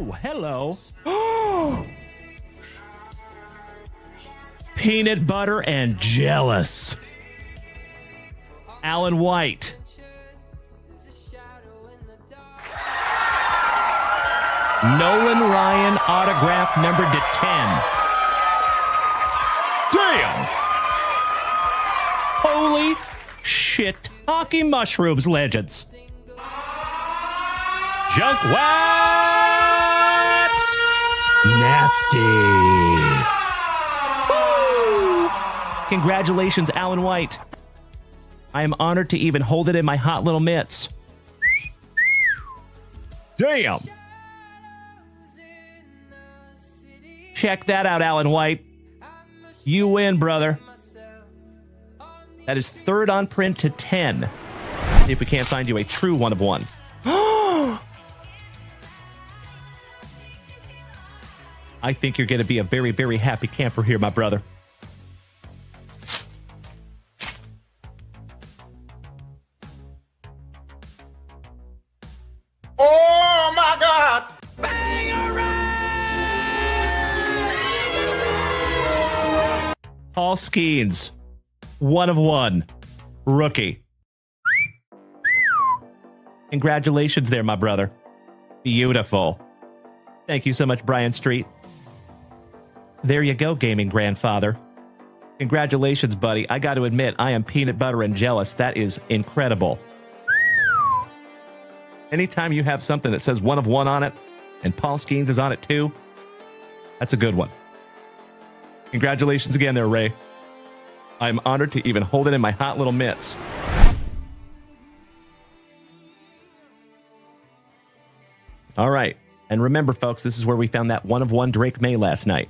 Oh, hello. Peanut butter and jealous. Alan White. Nolan Ryan autograph numbered to 10. Damn! Holy shit. Hockey mushrooms, legends. JunkWax Nasty. Woo! Congratulations, Alan White. I am honored to even hold it in my hot little mitts. Damn! Check that out, Alan White. You win, brother. That is third on print to 10. See if we can't find you a true one of one. I think you're going to be a very, very happy camper here, my brother. Oh, my God! Paul Skeens, one of one, rookie. Congratulations there, my brother. Beautiful. Thank you so much, Brian Street. There you go, gaming grandfather. Congratulations, buddy. I got to admit, I am peanut butter and jealous. That is incredible. Anytime you have something that says one of one on it, and Paul Skeens is on it too, that's a good one. Congratulations again there, Ray. I'm honored to even hold it in my hot little mitts. All right. And remember, folks, this is where we found that one of one Drake May last night.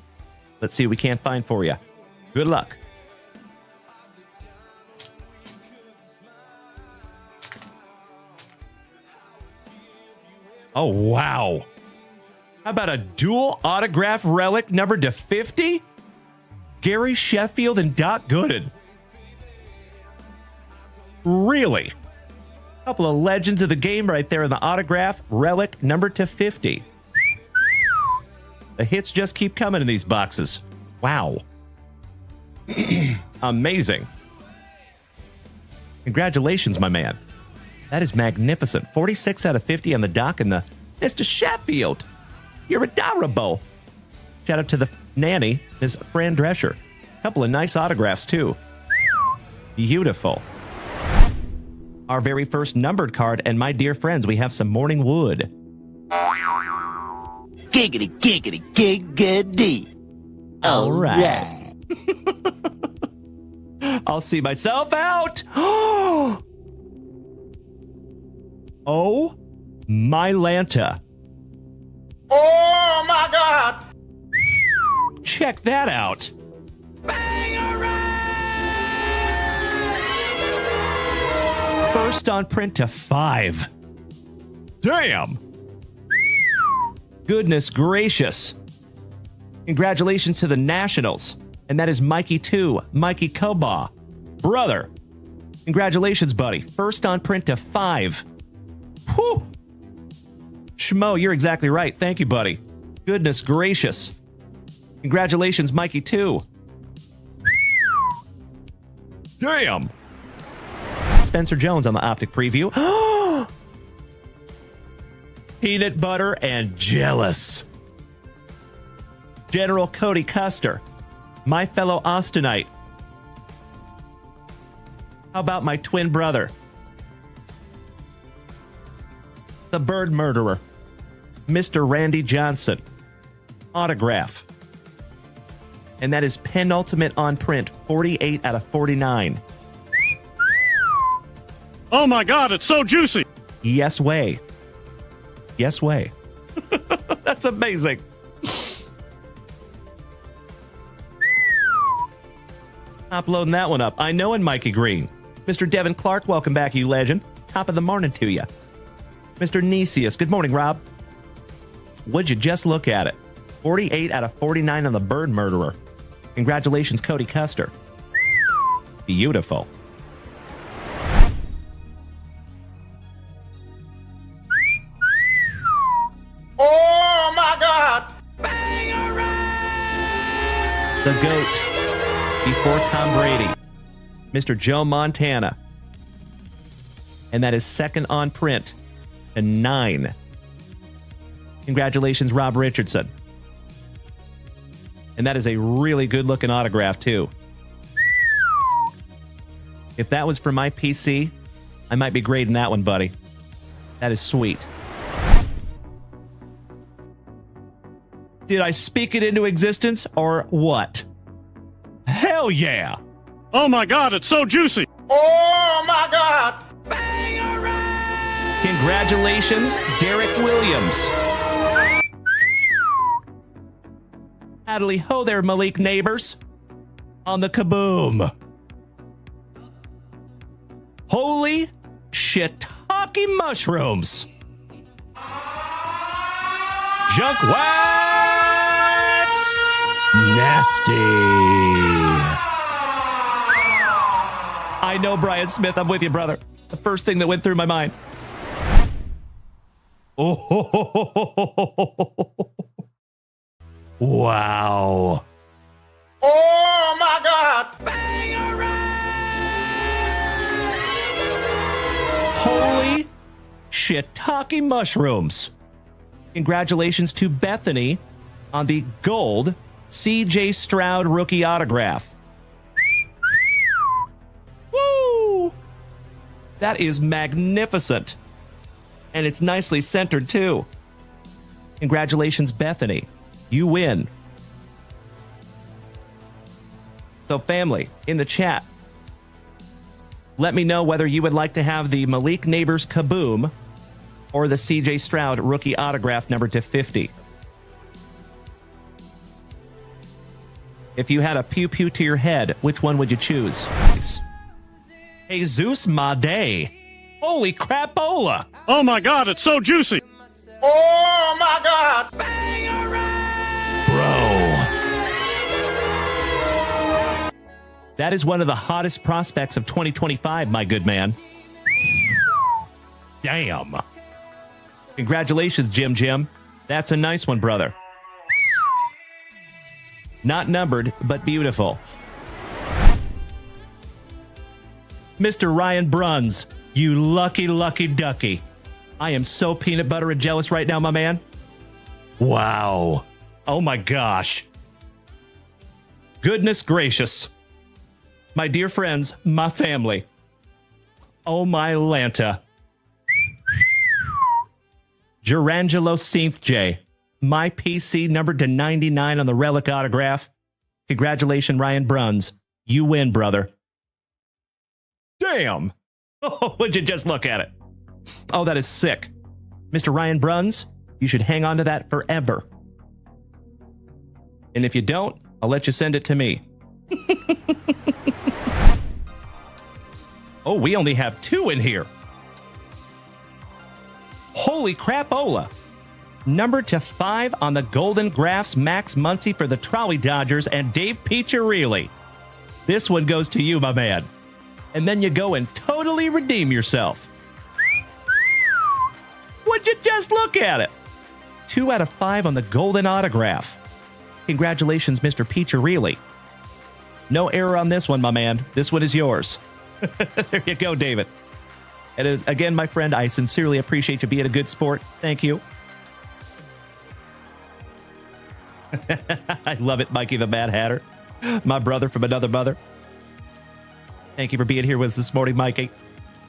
Let's see what we can't find for you. Good luck. Oh, wow. How about a dual autograph relic numbered to 50? Gary Sheffield and Doc Gooden. Really? A couple of legends of the game right there in the autograph relic numbered to 50. The hits just keep coming in these boxes. Wow. Amazing. Congratulations, my man. That is magnificent. 46 out of 50 on the dock and the Mr. Sheffield. You're adorable. Shout out to the nanny, Ms. Fran Drescher. A couple of nice autographs, too. Beautiful. Our very first numbered card, and my dear friends, we have some Morning Wood. Giggity, giggity, giggity. All right. I'll see myself out. Oh, my Lanta. Oh, my God! Check that out. First on print to 5. Damn. Goodness gracious. Congratulations to the Nationals. And that is Mikey 2, Mikey Koba. Brother. Congratulations, buddy. First on print to 5. Whew. Schmo, you're exactly right. Thank you, buddy. Goodness gracious. Congratulations, Mikey 2. Damn. Spencer Jones on the Optic Preview. Peanut butter and jealous. General Cody Custer. My fellow Austinite. How about my twin brother? The Bird Murderer. Mr. Randy Johnson. Autograph. And that is penultimate on print, 48 out of 49. Oh my God, it's so juicy. Yes way. Yes way. That's amazing. Uploading that one up. I know in Mikey Green. Mr. Devin Clark, welcome back, you legend. Top of the morning to you. Mr. Nesius, good morning, Rob. Would you just look at it? 48 out of 49 on the Bird Murderer. Congratulations, Cody Custer. Beautiful. Oh, my the GOAT before Tom Brady, Mr. Joe Montana. And that is second on print to 9. Congratulations, Rob Richardson. And that is a really good-looking autograph, too. If that was for my PC, I might be grading that one, buddy. That is sweet. Did I speak it into existence, or what? Hell yeah! Oh my God, it's so juicy. Oh my God! Congratulations, Derek Williams. Howdy ho there, Malik neighbors. On the kaboom. Holy shiitake mushrooms. JunkWax Nasty. I know, Brian Smith. I'm with you, brother. The first thing that went through my mind. Oh, wow. Oh my God! Holy shiitake mushrooms. Congratulations to Bethany on the gold C.J. Stroud rookie autograph. Woo! That is magnificent. And it's nicely centered, too. Congratulations, Bethany. You win. So, family, in the chat, let me know whether you would like to have the Malik Neighbors Kaboom or the C.J. Stroud rookie autograph numbered to 50. If you had a pew-pew to your head, which one would you choose? Jesus Made. Holy crapola! Oh my God, it's so juicy. Oh my God! Bro. That is one of the hottest prospects of 2025, my good man. Damn. Congratulations, Jim. That's a nice one, brother. Not numbered, but beautiful. Mr. Ryan Bruns, you lucky ducky. I am so peanut butter and jealous right now, my man. Wow. Oh my gosh. Goodness gracious. My dear friends, my family. Oh my Lanta. Gerangelo Synth J. My PC numbered to 99 on the relic autograph. Congratulations, Ryan Bruns. You win, brother. Damn. Oh, would you just look at it? Oh, that is sick. Mr. Ryan Bruns, you should hang on to that forever. And if you don't, I'll let you send it to me. Oh, we only have 2 in here. Holy crapola. Numbered to 5 on the Golden Graphs Max Muncy for the Trolley Dodgers and Dave Piccirilli. This one goes to you, my man. And then you go and totally redeem yourself. Would you just look at it? 2 out of 5 on the Golden Autograph. Congratulations, Mr. Piccirilli. No error on this one, my man. This one is yours. There you go, David. It is, again, my friend, I sincerely appreciate you being a good sport. Thank you. I love it, Mikey the Mad Hatter. My brother from another mother. Thank you for being here with us this morning, Mikey.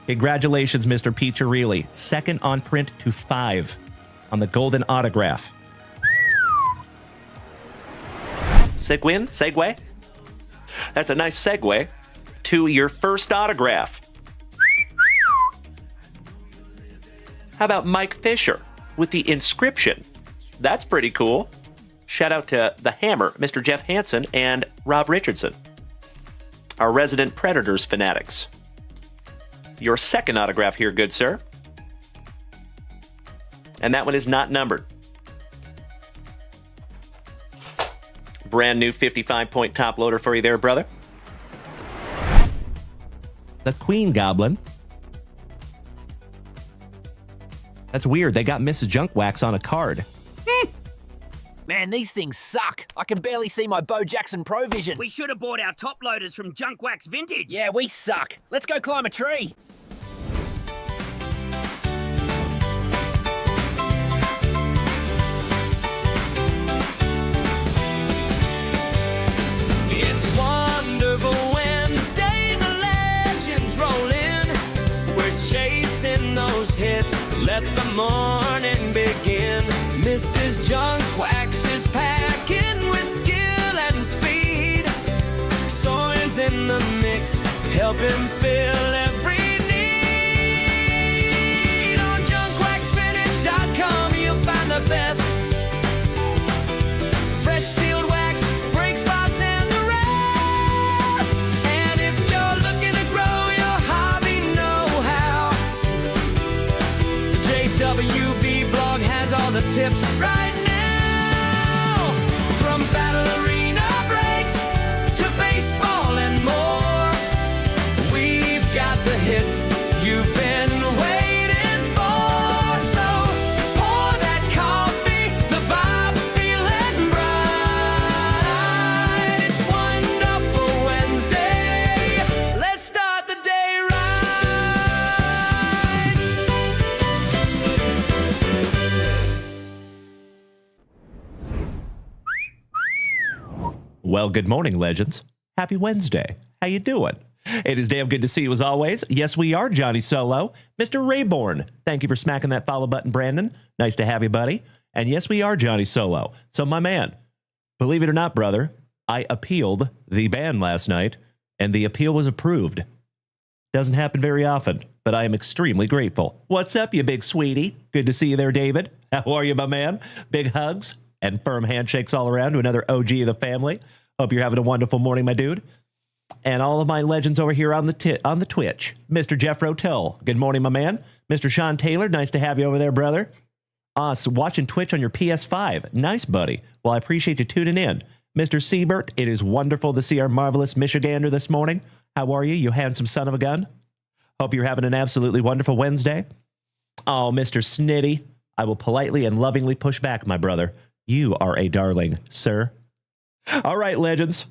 Congratulations, Mr. Piccirilli. Second on print to 5 on the Golden Autograph. Segue? That's a nice segue to your first autograph. How about Mike Fisher with the inscription? That's pretty cool. Shout out to the Hammer, Mr. Jeff Hansen, and Rob Richardson, our resident Predators fanatics. Your second autograph here, good sir. And that one is not numbered. Brand new 55-point top loader for you there, brother. The Queen Goblin. That's weird. They got Mrs. Junkwax on a card. Man, these things suck. I can barely see my Bo Jackson Pro Vision. We should have bought our top loaders from JunkWaxVintage. Yeah, we suck. Let's go climb a tree. It's Wonderful Wednesday, the legends roll in. We're chasing those hits, let the morning begin. Mrs. Junkwax is packing with skill and speed. Sawyer's in the mix, help him fill every need. On JunkWaxVintage.com you'll find the best fresh sealed wax, brake spots and the rest. And if you're looking to grow your hobby know-how, the JWB blog has all the tips right now. From battle arena breaks to baseball and more, we've got the hits you've been waiting for. So pour that coffee, the vibe's feeling bright. It's Wonderful Wednesday, let's start the day right. Well, good morning, legends. Happy Wednesday. How you doing? It is damn good to see you as always. Yes, we are Johnny Solo. Mr. Rayborn, thank you for smacking that follow button, Brandon. Nice to have you, buddy. And yes, we are Johnny Solo. So, my man, believe it or not, brother, I appealed the ban last night, and the appeal was approved. Doesn't happen very often, but I am extremely grateful. What's up, you big sweetie? Good to see you there, David. How are you, my man? Big hugs and firm handshakes all around to another OG of the family. Hope you're having a wonderful morning, my dude. And all of my legends over here on the Twitch. Mr. Jeff Rotel, good morning, my man. Mr. Sean Taylor, nice to have you over there, brother. So watching Twitch on your PS5. Nice, buddy. Well, I appreciate you tuning in. Mr. Siebert, it is wonderful to see our marvelous Michigander this morning. How are you, you handsome son of a gun? Hope you're having an absolutely wonderful Wednesday. Oh, Mr. Snitty, I will politely and lovingly push back, my brother. You are a darling, sir. All right, legends.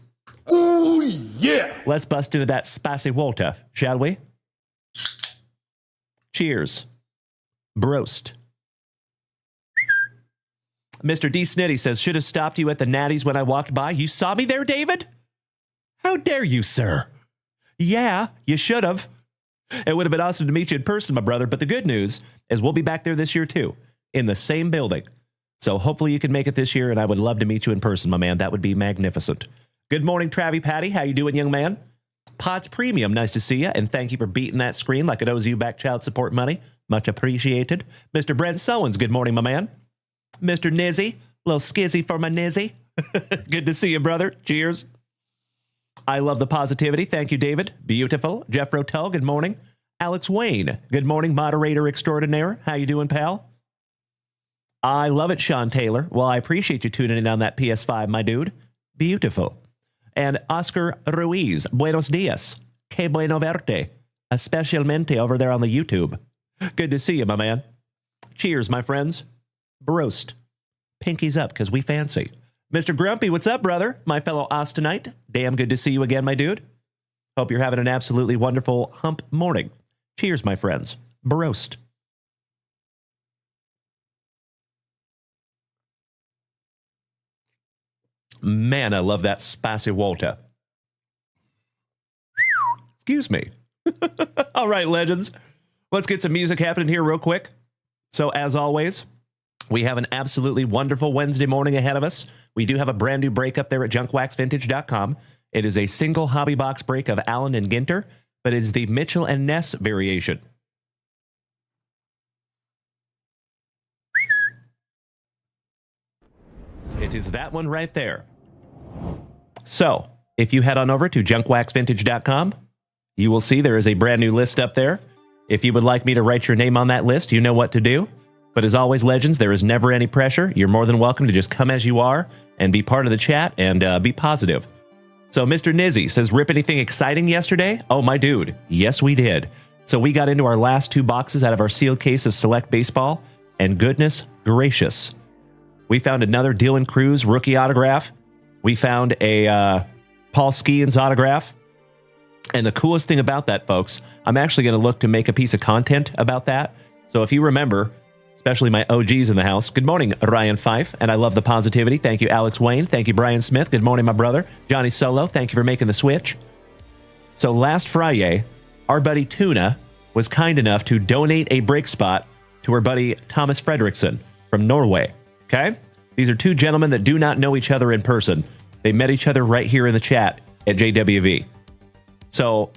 Oh, yeah. Let's bust into that spicy water, shall we? Cheers. Broast. Mr. D. Snitty says, should have stopped you at the Natties when I walked by. You saw me there, David? How dare you, sir? Yeah, you should have. It would have been awesome to meet you in person, my brother. But the good news is we'll be back there this year, too, in the same building. So hopefully you can make it this year, and I would love to meet you in person, my man. That would be magnificent. Good morning, Travie Patty. How you doing, young man? Pots Premium, nice to see you, and thank you for beating that screen like it owes you back child support money. Much appreciated. Mr. Brent Sowens, good morning, my man. Mr. Nizzy, a little skizzy for my Nizzy. Good to see you, brother. Cheers. I love the positivity. Thank you, David. Beautiful. Jeff Rotel, good morning. Alex Wayne, good morning, moderator extraordinaire. How you doing, pal? I love it, Sean Taylor. Well, I appreciate you tuning in on that PS5, my dude. Beautiful. And Oscar Ruiz, buenos dias. Que bueno verte. Especialmente over there on the YouTube. Good to see you, my man. Cheers, my friends. Broast. Pinkies up, because we fancy. Mr. Grumpy, what's up, brother? My fellow Austinite. Damn good to see you again, my dude. Hope you're having an absolutely wonderful hump morning. Cheers, my friends. Broast. Man, I love that spicy water. Excuse me. All right, legends. Let's get some music happening here real quick. So, as always, we have an absolutely wonderful Wednesday morning ahead of us. We do have a brand new break up there at JunkWaxVintage.com. It is a single hobby box break of Allen and Ginter, but it is the Mitchell and Ness variation. It is that one right there. So, if you head on over to JunkWaxVintage.com, you will see there is a brand new list up there. If you would like me to write your name on that list, you know what to do. But as always, legends, there is never any pressure. You're more than welcome to just come as you are and be part of the chat and be positive. So Mr. Nizzy says, rip anything exciting yesterday? Oh, my dude. Yes, we did. So we got into our last two boxes out of our sealed case of Select Baseball, and goodness gracious, We found another Dylan Cruz rookie autograph. We found a Paul Skeens autograph. And the coolest thing about that, folks, I'm actually going to look to make a piece of content about that. So if you remember, especially my OGs in the house, good morning, Ryan Fife, and I love the positivity. Thank you, Alex Wayne. Thank you, Brian Smith. Good morning, my brother. Johnny Solo, thank you for making the switch. So last Friday, our buddy Tuna was kind enough to donate a break spot to our buddy Thomas Fredrickson from Norway. Okay? These are two gentlemen that do not know each other in person. They met each other right here in the chat at JWV. So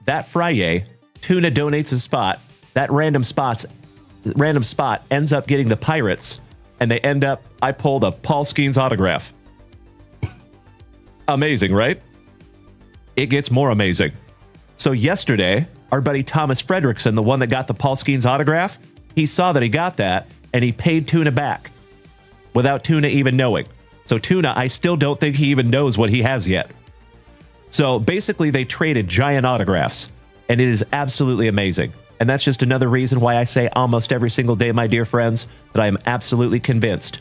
that Friday, Tuna donates a spot. That random spot ends up getting the Pirates, and they end up, I pulled a Paul Skeens autograph. Amazing, right? It gets more amazing. So yesterday, our buddy Thomas Fredrickson, the one that got the Paul Skeens autograph, he saw that he got that, and he paid Tuna back without Tuna even knowing. So Tuna, I still don't think he even knows what he has yet. So basically, they traded giant autographs, and it is absolutely amazing. And that's just another reason why I say almost every single day, my dear friends, that I am absolutely convinced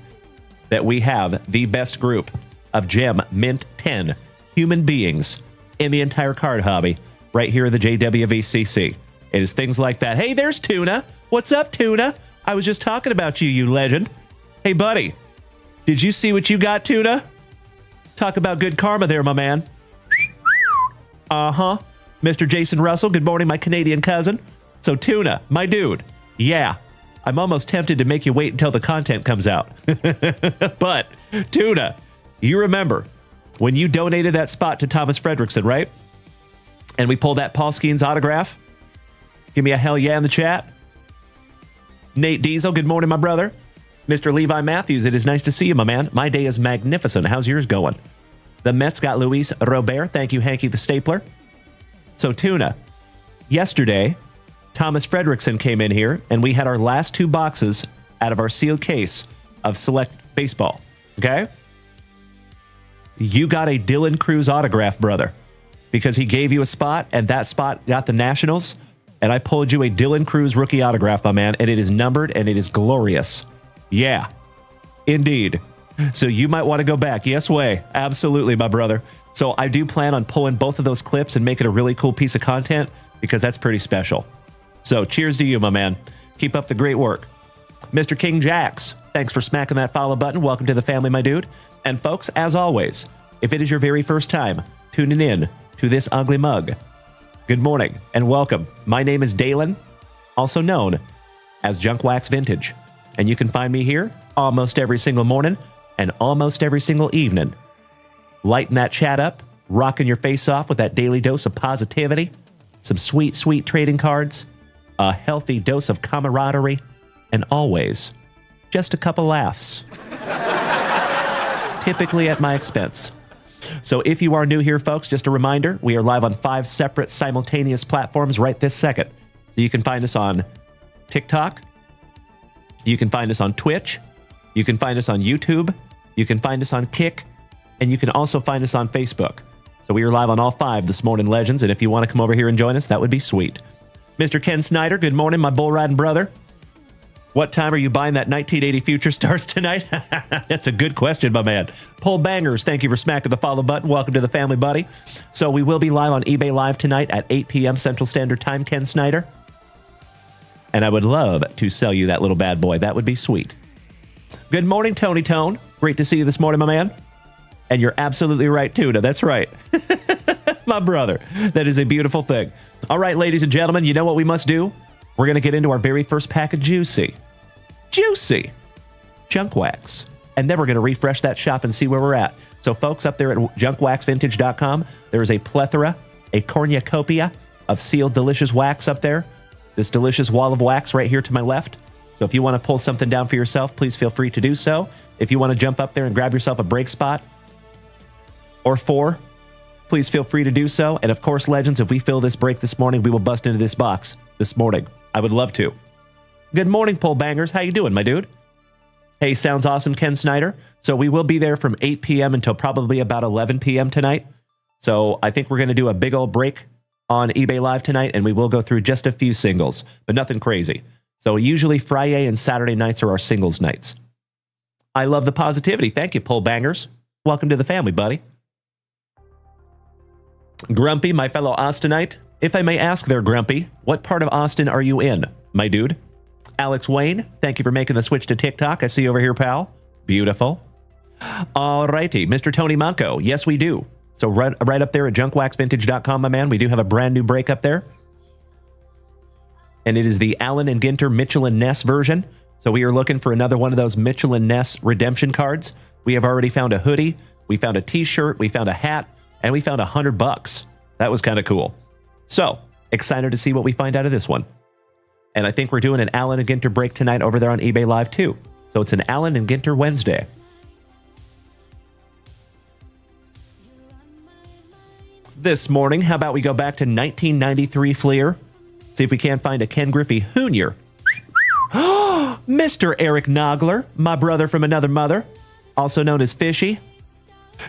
that we have the best group of Gem Mint 10 human beings in the entire card hobby right here in the JWVCC. It is things like that. Hey, there's Tuna. What's up, Tuna? I was just talking about you, you legend. Hey, buddy, did you see what you got, Tuna? Talk about good karma there, my man. Uh-huh. Mr. Jason Russell, good morning, my Canadian cousin. So, Tuna, my dude, yeah, I'm almost tempted to make you wait until the content comes out. But, Tuna, you remember when you donated that spot to Thomas Fredrickson, right? And we pulled that Paul Skeens autograph? Give me a hell yeah in the chat. Nate Diesel, good morning, my brother. Mr. Levi Matthews, it is nice to see you, my man. My day is magnificent. How's yours going? The Mets got Luis Robert. Thank you, Hanky the Stapler. So, Tuna, yesterday, Thomas Fredrickson came in here, and we had our last two boxes out of our sealed case of Select Baseball. Okay? You got a Dylan Cruz autograph, brother, because he gave you a spot, and that spot got the Nationals, and I pulled you a Dylan Cruz rookie autograph, my man, and it is numbered, and it is glorious. Yeah, indeed. So you might want to go back. Yes, way. Absolutely, my brother. So I do plan on pulling both of those clips and make it a really cool piece of content because that's pretty special. So cheers to you, my man. Keep up the great work. Mr. King Jax, thanks for smacking that follow button. Welcome to the family, my dude. And folks, as always, if it is your very first time tuning in to this ugly mug, good morning and welcome. My name is Dalen, also known as JunkWaxVintage. And you can find me here almost every single morning and almost every single evening. Lighten that chat up, rocking your face off with that daily dose of positivity, some sweet, sweet trading cards, a healthy dose of camaraderie, and always just a couple laughs. Typically at my expense. So if you are new here, folks, just a reminder, we are live on 5 separate simultaneous platforms right this second. So you can find us on TikTok, you can find us on Twitch, you can find us on YouTube, you can find us on Kick, and you can also find us on Facebook. So we are live on all 5 this morning, legends, and if you want to come over here and join us, that would be sweet. Mr. Ken Snyder, good morning, my bull riding brother. What time are you buying that 1980 Future Stars tonight? That's a good question, my man. Pull Bangers, thank you for smacking the follow button. Welcome to the family, buddy. So we will be live on eBay Live tonight at 8 p.m. Central Standard Time, Ken Snyder. And I would love to sell you that little bad boy. That would be sweet. Good morning, Tony Tone. Great to see you this morning, my man. And you're absolutely right, Tuna. That's right. My brother. That is a beautiful thing. All right, ladies and gentlemen, you know what we must do? We're going to get into our very first pack of Juicy Junk Wax. And then we're going to refresh that shop and see where we're at. So, folks, up there at JunkWaxVintage.com, there is a plethora, a cornucopia of sealed delicious wax up there. This delicious wall of wax right here to my left. So if you want to pull something down for yourself, please feel free to do so. If you want to jump up there and grab yourself a break spot or 4, please feel free to do so. And of course, legends, if we fill this break this morning, we will bust into this box this morning. I would love to. Good morning, Pull Bangers. How you doing, my dude? Hey, sounds awesome, Ken Snyder. So we will be there from 8 p.m. until probably about 11 p.m. tonight. So I think we're going to do a big old break on eBay Live tonight, and we will go through just a few singles, but nothing crazy. So usually Friday and Saturday nights are our singles nights. I love the positivity. Thank you, Pull Bangers. Welcome to the family, buddy. Grumpy, my fellow Austinite. If I may ask there, Grumpy, what part of Austin are you in, my dude? Alex Wayne, thank you for making the switch to TikTok. I see you over here, pal. Beautiful. All righty. Mr. Tony Manco. Yes, we do. So right up there at JunkWaxVintage.com, my man, we do have a brand new break up there. And it is the Allen Ginter Mitchell Ness version. So we are looking for another one of those Mitchell Ness redemption cards. We have already found a hoodie. We found a t-shirt. We found a hat. And we found $100. That was kind of cool. So excited to see what we find out of this one. And I think we're doing an Allen Ginter break tonight over there on eBay Live too. So it's an Allen Ginter Wednesday. This morning, how about we go back to 1993 Flair? See if we can't find a Ken Griffey Jr. Mr. Eric Nogler, my brother from another mother, also known as Fishy.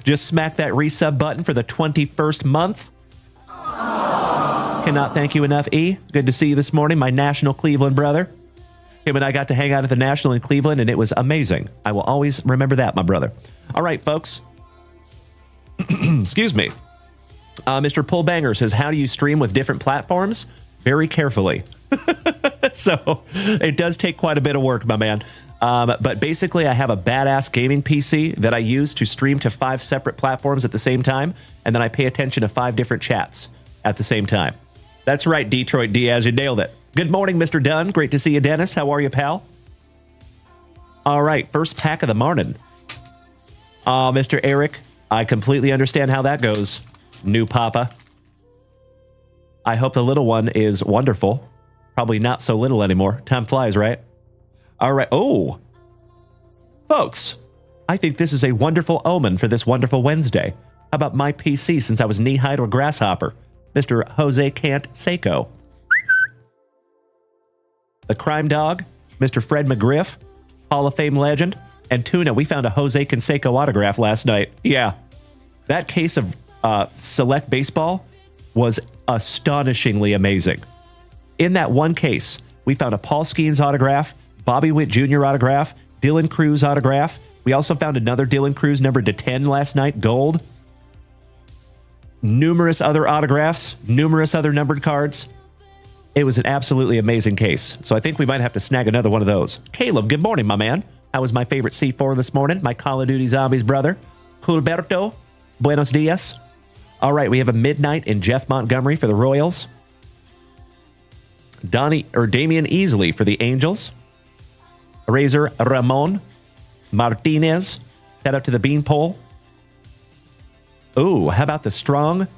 Just smack that resub button for the 21st month. Cannot thank you enough, E. Good to see you this morning, my National Cleveland brother. Him and I got to hang out at the National in Cleveland, and it was amazing. I will always remember that, my brother. All right, folks. Excuse me. Mr. Pullbanger says, how do you stream with different platforms? Very carefully. So it does take quite a bit of work, my man. But basically, I have a badass gaming PC that I use to stream to 5 separate platforms at the same time, and then I pay attention to 5 different chats at the same time. That's right, Detroit Diaz, you nailed it. Good morning, Mr. Dunn. Great to see you, Dennis. How are you, pal? All right, first pack of the morning. Mr. Eric, I completely understand how that goes. New papa. I hope the little one is wonderful. Probably not so little anymore. Time flies, right? All right. Oh, folks, I think this is a wonderful omen for this wonderful Wednesday. How about my PC since I was knee-high to a grasshopper? Mr. Jose Canseco. The Crime Dog, Mr. Fred McGriff, Hall of Fame legend, and Tuna. We found a Jose Canseco autograph last night. Yeah. That case of Select Baseball was astonishingly amazing. In that one case, we found a Paul Skeens autograph, Bobby Witt Jr. autograph, Dylan Cruz autograph. We also found another Dylan Cruz numbered to 10 last night, gold. Numerous other autographs, numerous other numbered cards. It was an absolutely amazing case. So I think we might have to snag another one of those. Caleb, good morning, my man. How was my favorite C4 this morning? My Call of Duty Zombies brother. Culberto, buenos dias. All right, we have a midnight in Jeff Montgomery for the Royals. Damian Easley for the Angels. Razor Ramon Martinez. Shout out to the Beanpole. Ooh, how about the strong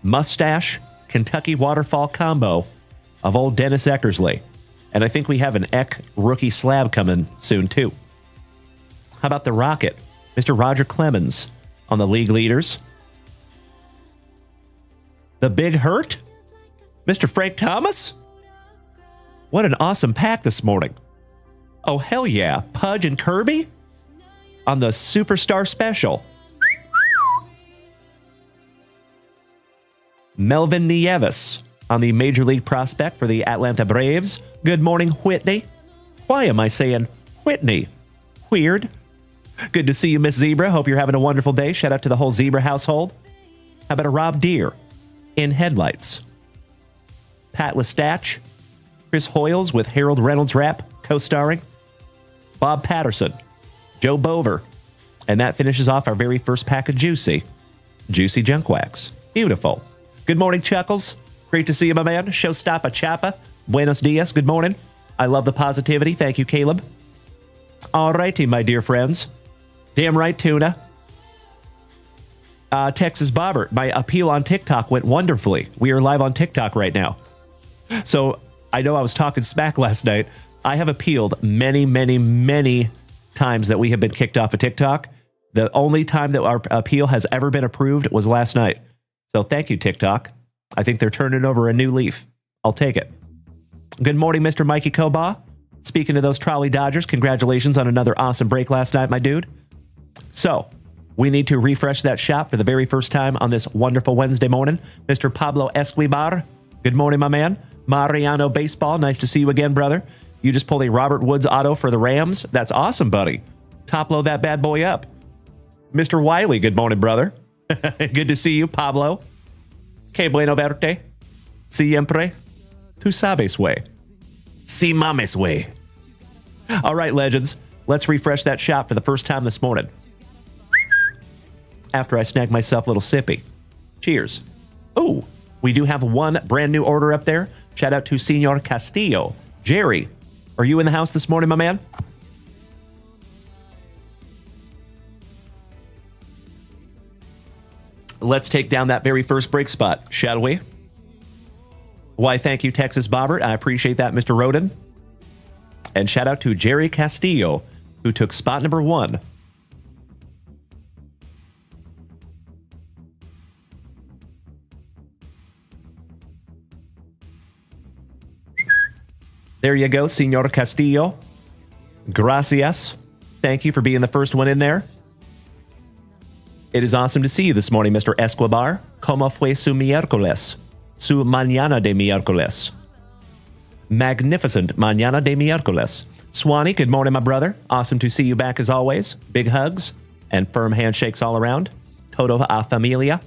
mustache Kentucky waterfall combo of old Dennis Eckersley? And I think we have an Eck rookie slab coming soon, too. How about the Rocket? Mr. Roger Clemens on the league leaders. The Big Hurt? Mr. Frank Thomas? What an awesome pack this morning. Oh, hell yeah. Pudge and Kirby on the Superstar Special. Melvin Nieves on the Major League prospect for the Atlanta Braves. Good morning, Whitney. Why am I saying Whitney? Weird. Good to see you, Miss Zebra. Hope you're having a wonderful day. Shout out to the whole Zebra household. How about a Rob Deere in headlights? Pat Lestach. Chris Hoyles with Harold Reynolds rap co-starring. Bob Patterson. Joe Bover. And that finishes off our very first pack of Juicy Junk Wax. Beautiful. Good morning, Chuckles. Great to see you, my man. Showstopper Chapa. Buenos dias. Good morning. I love the positivity. Thank you, Caleb. All righty, my dear friends. Damn right, Tuna. Texas Bobbert, my appeal on TikTok went wonderfully. We are live on TikTok right now. So I know I was talking smack last night. I have appealed many, many, many times that we have been kicked off of TikTok. The only time that our appeal has ever been approved was last night. So thank you, TikTok. I think they're turning over a new leaf. I'll take it. Good morning, Mr. Mikey Koba. Speaking of those trolley Dodgers, congratulations on another awesome break last night, my dude. So we need to refresh that shop for the very first time on this wonderful Wednesday morning. Mr. Pablo Escobar. Good morning, my man. Mariano Baseball. Nice to see you again, brother. You just pulled a Robert Woods auto for the Rams. That's awesome, buddy. top load that bad boy up. Mr. Wiley, good morning, brother. Good to see you, Pablo. Que bueno verte. Siempre. Tu sabes way. Si mames way. All right, legends. Let's refresh that shop for the first time this morning. After I snag myself a little sippy. Cheers. Oh, we do have one brand new order up there. Shout out to Senor Castillo. Jerry, are you in the house this morning, my man? Let's take down that very first break spot, shall we? Why, thank you, Texas Bobbert. I appreciate that, Mr. Roden. And shout out to Jerry Castillo, who took spot number 1. There you go, Senor Castillo. Gracias. Thank you for being the first one in there. It is awesome to see you this morning, Mr. Escobar. ¿Cómo fue su miércoles? Su mañana de miércoles. Magnificent mañana de miércoles. Swanee, good morning, my brother. Awesome to see you back as always. Big hugs and firm handshakes all around. Todo a familia.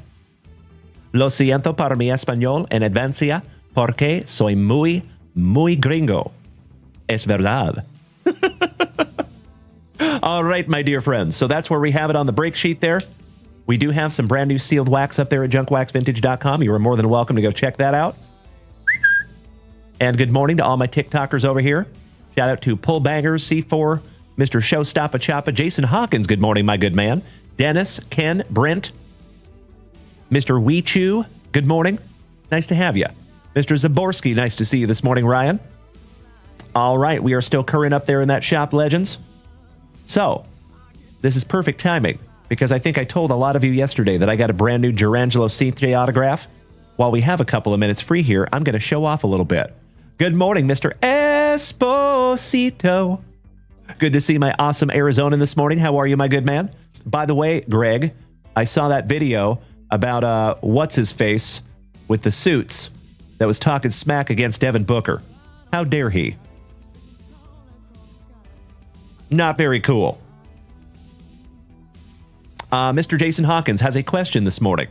Lo siento para mi español en advancia porque soy muy gringo. Es verdad. All right, my dear friends. So that's where we have it on the break sheet there. We do have some brand new sealed wax up there at JunkWaxVintage.com. You are more than welcome to go check that out. And good morning to all my TikTokers over here. Shout out to Pull Bangers, C4, Mr. Showstoppa Choppa, Jason Hawkins, good morning, my good man. Dennis, Ken, Brent, Mr. Weechu, good morning. Nice to have you. Mr. Zaborski, nice to see you this morning, Ryan. All right, we are still current up there in that shop, legends. So, this is perfect timing, because I think I told a lot of you yesterday that I got a brand new Durangelo Cintre autograph. While we have a couple of minutes free here, I'm going to show off a little bit. Good morning, Mr. Esposito. Good to see my awesome Arizonan this morning. How are you, my good man? By the way, Greg, I saw that video about what's-his-face with the suits that was talking smack against Devin Booker. How dare he? Not very cool. Mr. Jason Hawkins has a question this morning.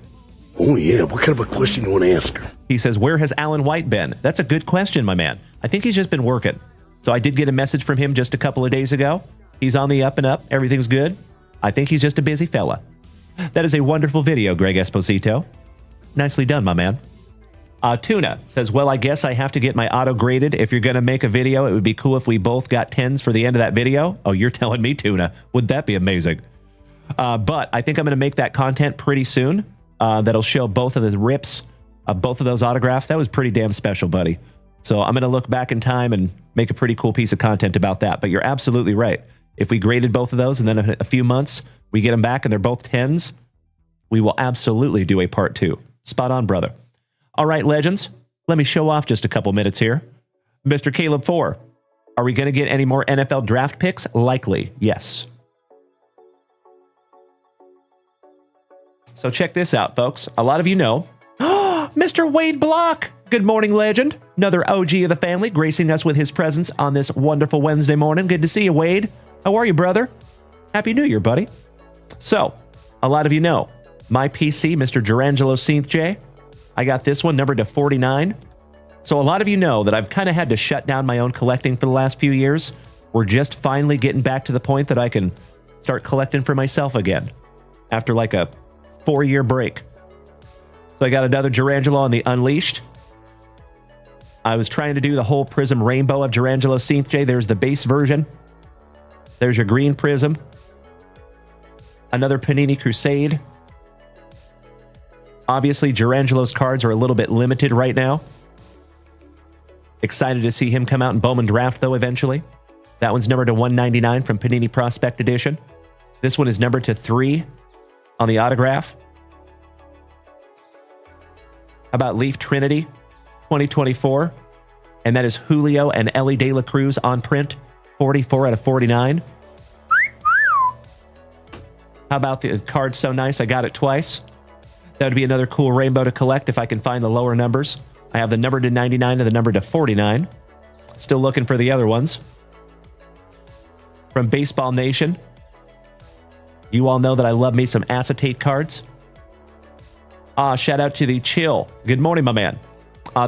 Oh, yeah. What kind of a question you want to ask her? He says, where has Alan White been? That's a good question, my man. I think he's just been working. So I did get a message from him just a couple of days ago. He's on the up and up. Everything's good. I think he's just a busy fella. That is a wonderful video, Greg Esposito. Nicely done, my man. Tuna says, well, I guess I have to get my auto graded. If you're going to make a video, it would be cool if we both got 10s for the end of that video. Oh, you're telling me, Tuna. Would that be amazing? But I think I'm going to make that content pretty soon. That'll show both of the rips of both of those autographs. That was pretty damn special, buddy. So I'm going to look back in time and make a pretty cool piece of content about that. But you're absolutely right. If we graded both of those and then in a few months we get them back and they're both 10s, we will absolutely do a part 2. Spot on, brother. All right, legends, let me show off just a couple minutes here. Mr. Caleb 4, are we going to get any more NFL draft picks? Likely, yes. So check this out, folks. A lot of you know, Mr. Wade Block. Good morning, legend. Another OG of the family gracing us with his presence on this wonderful Wednesday morning. Good to see you, Wade. How are you, brother? Happy New Year, buddy. So, a lot of you know, my PC, Mr. Durangelo Cintre. I got this one numbered to 49. So a lot of you know that I've kind of had to shut down my own collecting for the last few years. We're just finally getting back to the point that I can start collecting for myself again after like a 4-year break. So I got another Durangelo on the Unleashed. I was trying to do the whole Prism Rainbow of Durangelo Cintre. There's the base version. There's your green Prism. Another Panini Crusade. Obviously, Durangelo's cards are a little bit limited right now. Excited to see him come out in Bowman Draft, though, eventually. That one's numbered to 199 from Panini Prospect Edition. This one is numbered to 3 on the autograph. How about Leaf Trinity 2024? And that is Julio and Ellie De La Cruz on print, 44 out of 49. How about the card so nice I got it twice? That would be another cool rainbow to collect if I can find the lower numbers. I have the number to 99 and the number to 49. Still looking for the other ones. From Baseball Nation, You all know that I love me some acetate cards. Shout out to the Chill. Good morning, my man.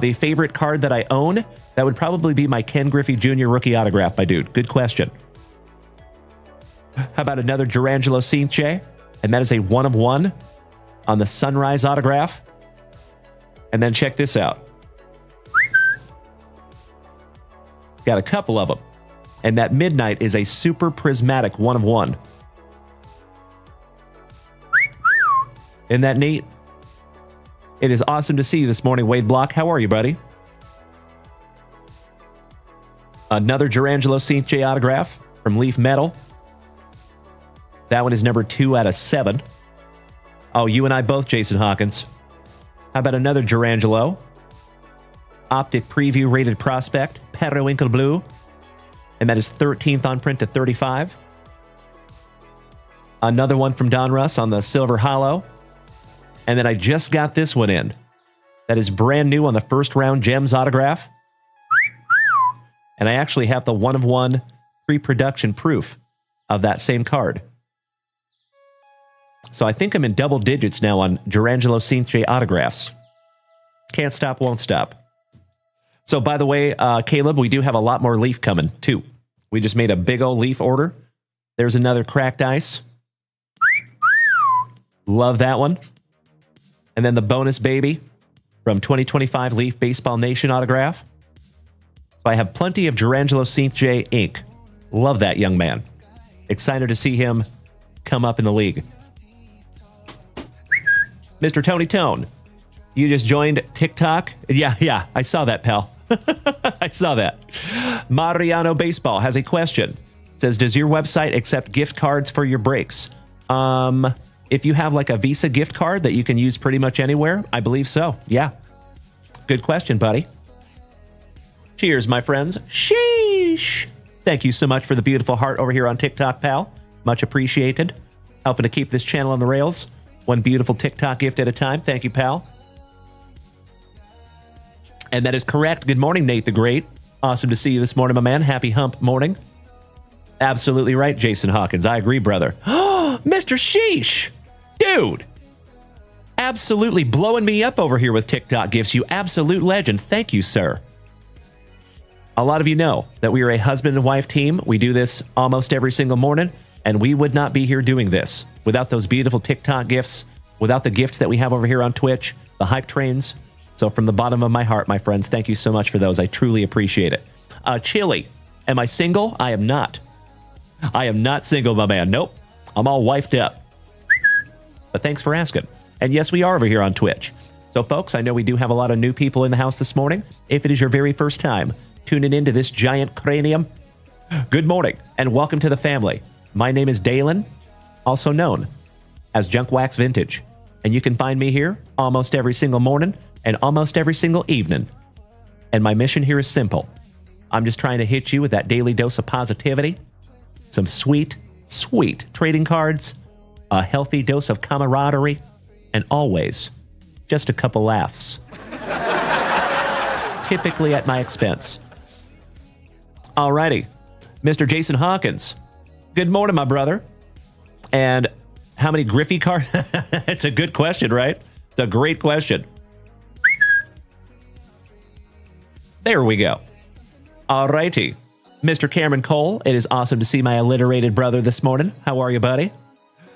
The favorite card that I own, that would probably be my Ken Griffey Jr. rookie autograph, my dude. Good question. How about another Durangelo Cinche? And that is a 1 of 1 on the Sunrise autograph. And then check this out. Got a couple of them. And that Midnight is a super prismatic 1 of 1. Isn't that neat? It is awesome to see you this morning, Wade Block. How are you, buddy? Another Durangelo Cinche autograph from Leaf Metal. That one is number 2 out of 7. Oh, you and I both, Jason Hawkins. How about another Durangelo? Optic Preview Rated Prospect, Periwinkle Blue. And that is 13th on print to 35. Another one from Don Russ on the Silver Hollow. And then I just got this one in. That is brand new on the first round Gems autograph. And I actually have the 1 of 1 pre-production proof of that same card. So I think I'm in double digits now on Durangelo Cinche autographs. Can't stop, won't stop. So by the way, Caleb, we do have a lot more Leaf coming too. We just made a big old Leaf order. There's another Cracked Ice. Love that one. And then the bonus baby from 2025 Leaf Baseball Nation autograph. So I have plenty of Durangelo Cinche ink. Love that young man. Excited to see him come up in the league. Mr. Tony Tone, you just joined TikTok? Yeah, I saw that, pal. I saw that. Mariano Baseball has a question. Says, does your website accept gift cards for your breaks? If you have like a Visa gift card that you can use pretty much anywhere, I believe so. Yeah. Good question, buddy. Cheers, my friends. Sheesh. Thank you so much for the beautiful heart over here on TikTok, pal. Much appreciated. Helping to keep this channel on the rails. One beautiful TikTok gift at a time. Thank you, pal. And that is correct. Good morning, Nate the Great. Awesome to see you this morning, my man. Happy hump morning. Absolutely right, Jason Hawkins. I agree, brother. Mr. Sheesh. Dude. Absolutely blowing me up over here with TikTok gifts. You absolute legend. Thank you, sir. A lot of you know that we are a husband and wife team. We do this almost every single morning, and we would not be here doing this without those beautiful TikTok gifts, without the gifts that we have over here on Twitch, the hype trains. So from the bottom of my heart, my friends, thank you so much for those. I truly appreciate it. Chili, am I single? I am not. I am not single, my man. Nope. I'm all wifed up. But thanks for asking. And yes, we are over here on Twitch. So folks, I know we do have a lot of new people in the house this morning. If it is your very first time tuning into this giant cranium, good morning and welcome to the family. My name is Dalen, also known as JunkWaxVintage. And you can find me here almost every single morning and almost every single evening. And my mission here is simple. I'm just trying to hit you with that daily dose of positivity, some sweet, sweet trading cards, a healthy dose of camaraderie, and always just a couple laughs. Typically at my expense. Alrighty. Mr. Jason Hawkins. Good morning, my brother. And how many Griffey cards? It's a good question, right? It's a great question. There we go. Alrighty. Mr. Cameron Cole, it is awesome to see my alliterated brother this morning. How are you, buddy?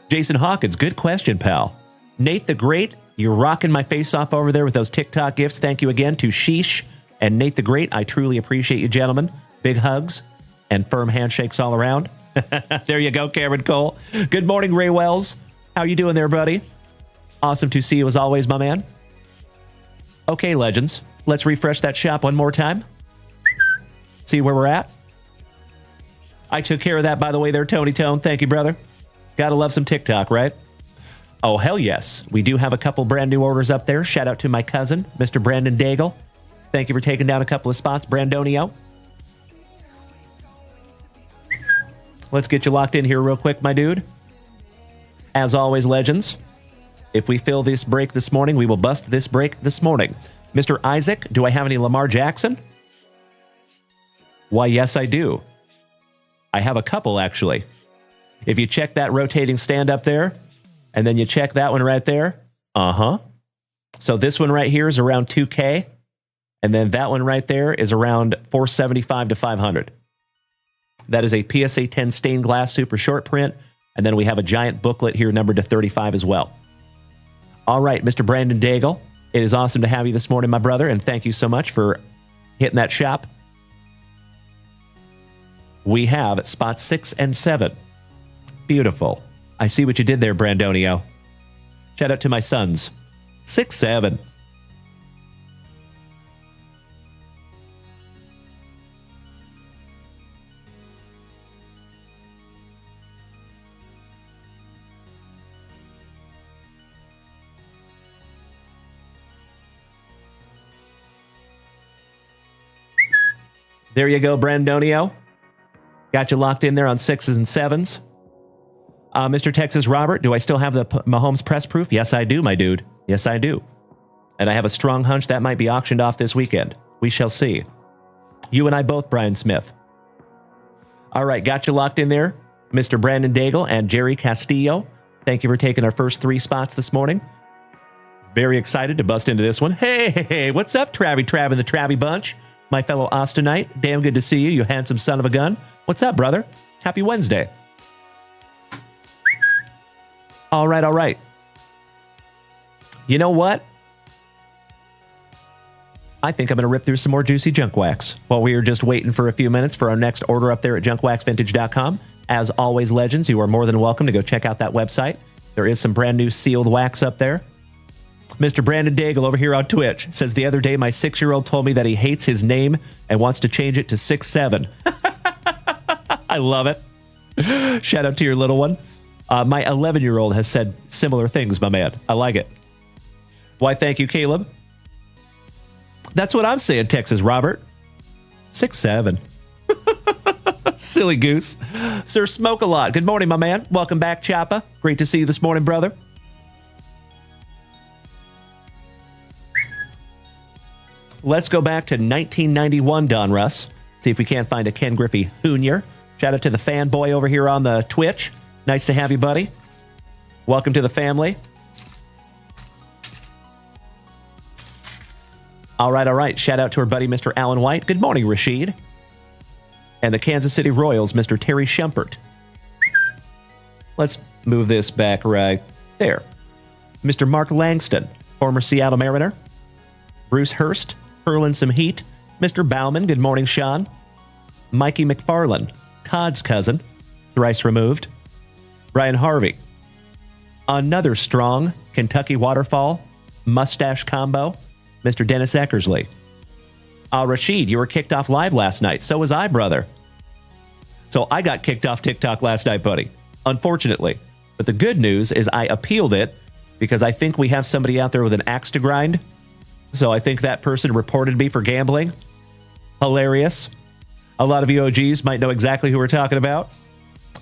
Jason Hawkins, good question, pal. Nate the Great, you're rocking my face off over there with those TikTok gifts. Thank you again to Sheesh and Nate the Great. I truly appreciate you, gentlemen. Big hugs and firm handshakes all around. There you go, Cameron Cole. Good morning, Ray Wells. How you doing there, buddy? Awesome to see you as always, my man. Okay, legends. Let's refresh that shop one more time. See where we're at. I took care of that, by the way, there, Tony Tone. Thank you, brother. Gotta love some TikTok, right? Oh, hell yes. We do have a couple brand new orders up there. Shout out to my cousin, Mr. Brandon Daigle. Thank you for taking down a couple of spots, Brandonio. Let's get you locked in here real quick, my dude. As always, legends, if we fill this break this morning, we will bust this break this morning. Mr. Isaac, do I have any Lamar Jackson? Why, yes, I do. I have a couple, actually. If you check that rotating stand up there, and then you check that one right there, so this one right here is around 2K, and then that one right there is around 475 to 500. That is a PSA 10 stained glass super short print, and then we have a giant booklet here numbered to 35 as well. All right, Mr. Brandon Daigle, it is awesome to have you this morning, my brother, and thank you so much for hitting that shop. We have spots 6 and 7. Beautiful. I see what you did there, Brandonio. Shout out to my sons. 6, 7. There you go, Brandonio. Got you locked in there on 6s and 7s. Mr. Texas Robert, do I still have the Mahomes press proof? Yes, I do, my dude. Yes, I do. And I have a strong hunch that might be auctioned off this weekend. We shall see. You and I both, Brian Smith. All right, got you locked in there, Mr. Brandon Daigle and Jerry Castillo. Thank you for taking our first 3 spots this morning. Very excited to bust into this one. Hey, what's up, Trav and the Travie Bunch? My fellow Austinite, damn good to see you, you handsome son of a gun. What's up, brother? Happy Wednesday. All right. You know what? I think I'm going to rip through some more juicy junk wax while we are just waiting for a few minutes for our next order up there at JunkWaxVintage.com. As always, legends, you are more than welcome to go check out that website. There is some brand new sealed wax up there. Mr. Brandon Daigle over here on Twitch says the other day my 6-year-old told me that he hates his name and wants to change it to 6'7". I love it. Shout out to your little one. My 11-year-old has said similar things, my man. I like it. Why, thank you, Caleb. That's what I'm saying, Texas Robert. 6'7". Silly goose. Sir Smoke a Lot. Good morning, my man. Welcome back, Chappa. Great to see you this morning, brother. Let's go back to 1991, Don Russ. See if we can't find a Ken Griffey Jr. Shout out to the fanboy over here on the Twitch. Nice to have you, buddy. Welcome to the family. All right. Shout out to our buddy, Mr. Alan White. Good morning, Rashid. And the Kansas City Royals, Mr. Terry Shumpert. Let's move this back right there. Mr. Mark Langston, former Seattle Mariner. Bruce Hurst, hurling some heat. Mr. Bauman, good morning, Sean. Mikey McFarland, Todd's cousin, thrice removed. Brian Harvey. Another strong Kentucky waterfall, mustache combo, Mr. Dennis Eckersley. Rashid, you were kicked off live last night. So was I, brother. So I got kicked off TikTok last night, buddy. Unfortunately. But the good news is I appealed it because I think we have somebody out there with an axe to grind. So I think that person reported me for gambling. Hilarious. A lot of you OGs might know exactly who we're talking about.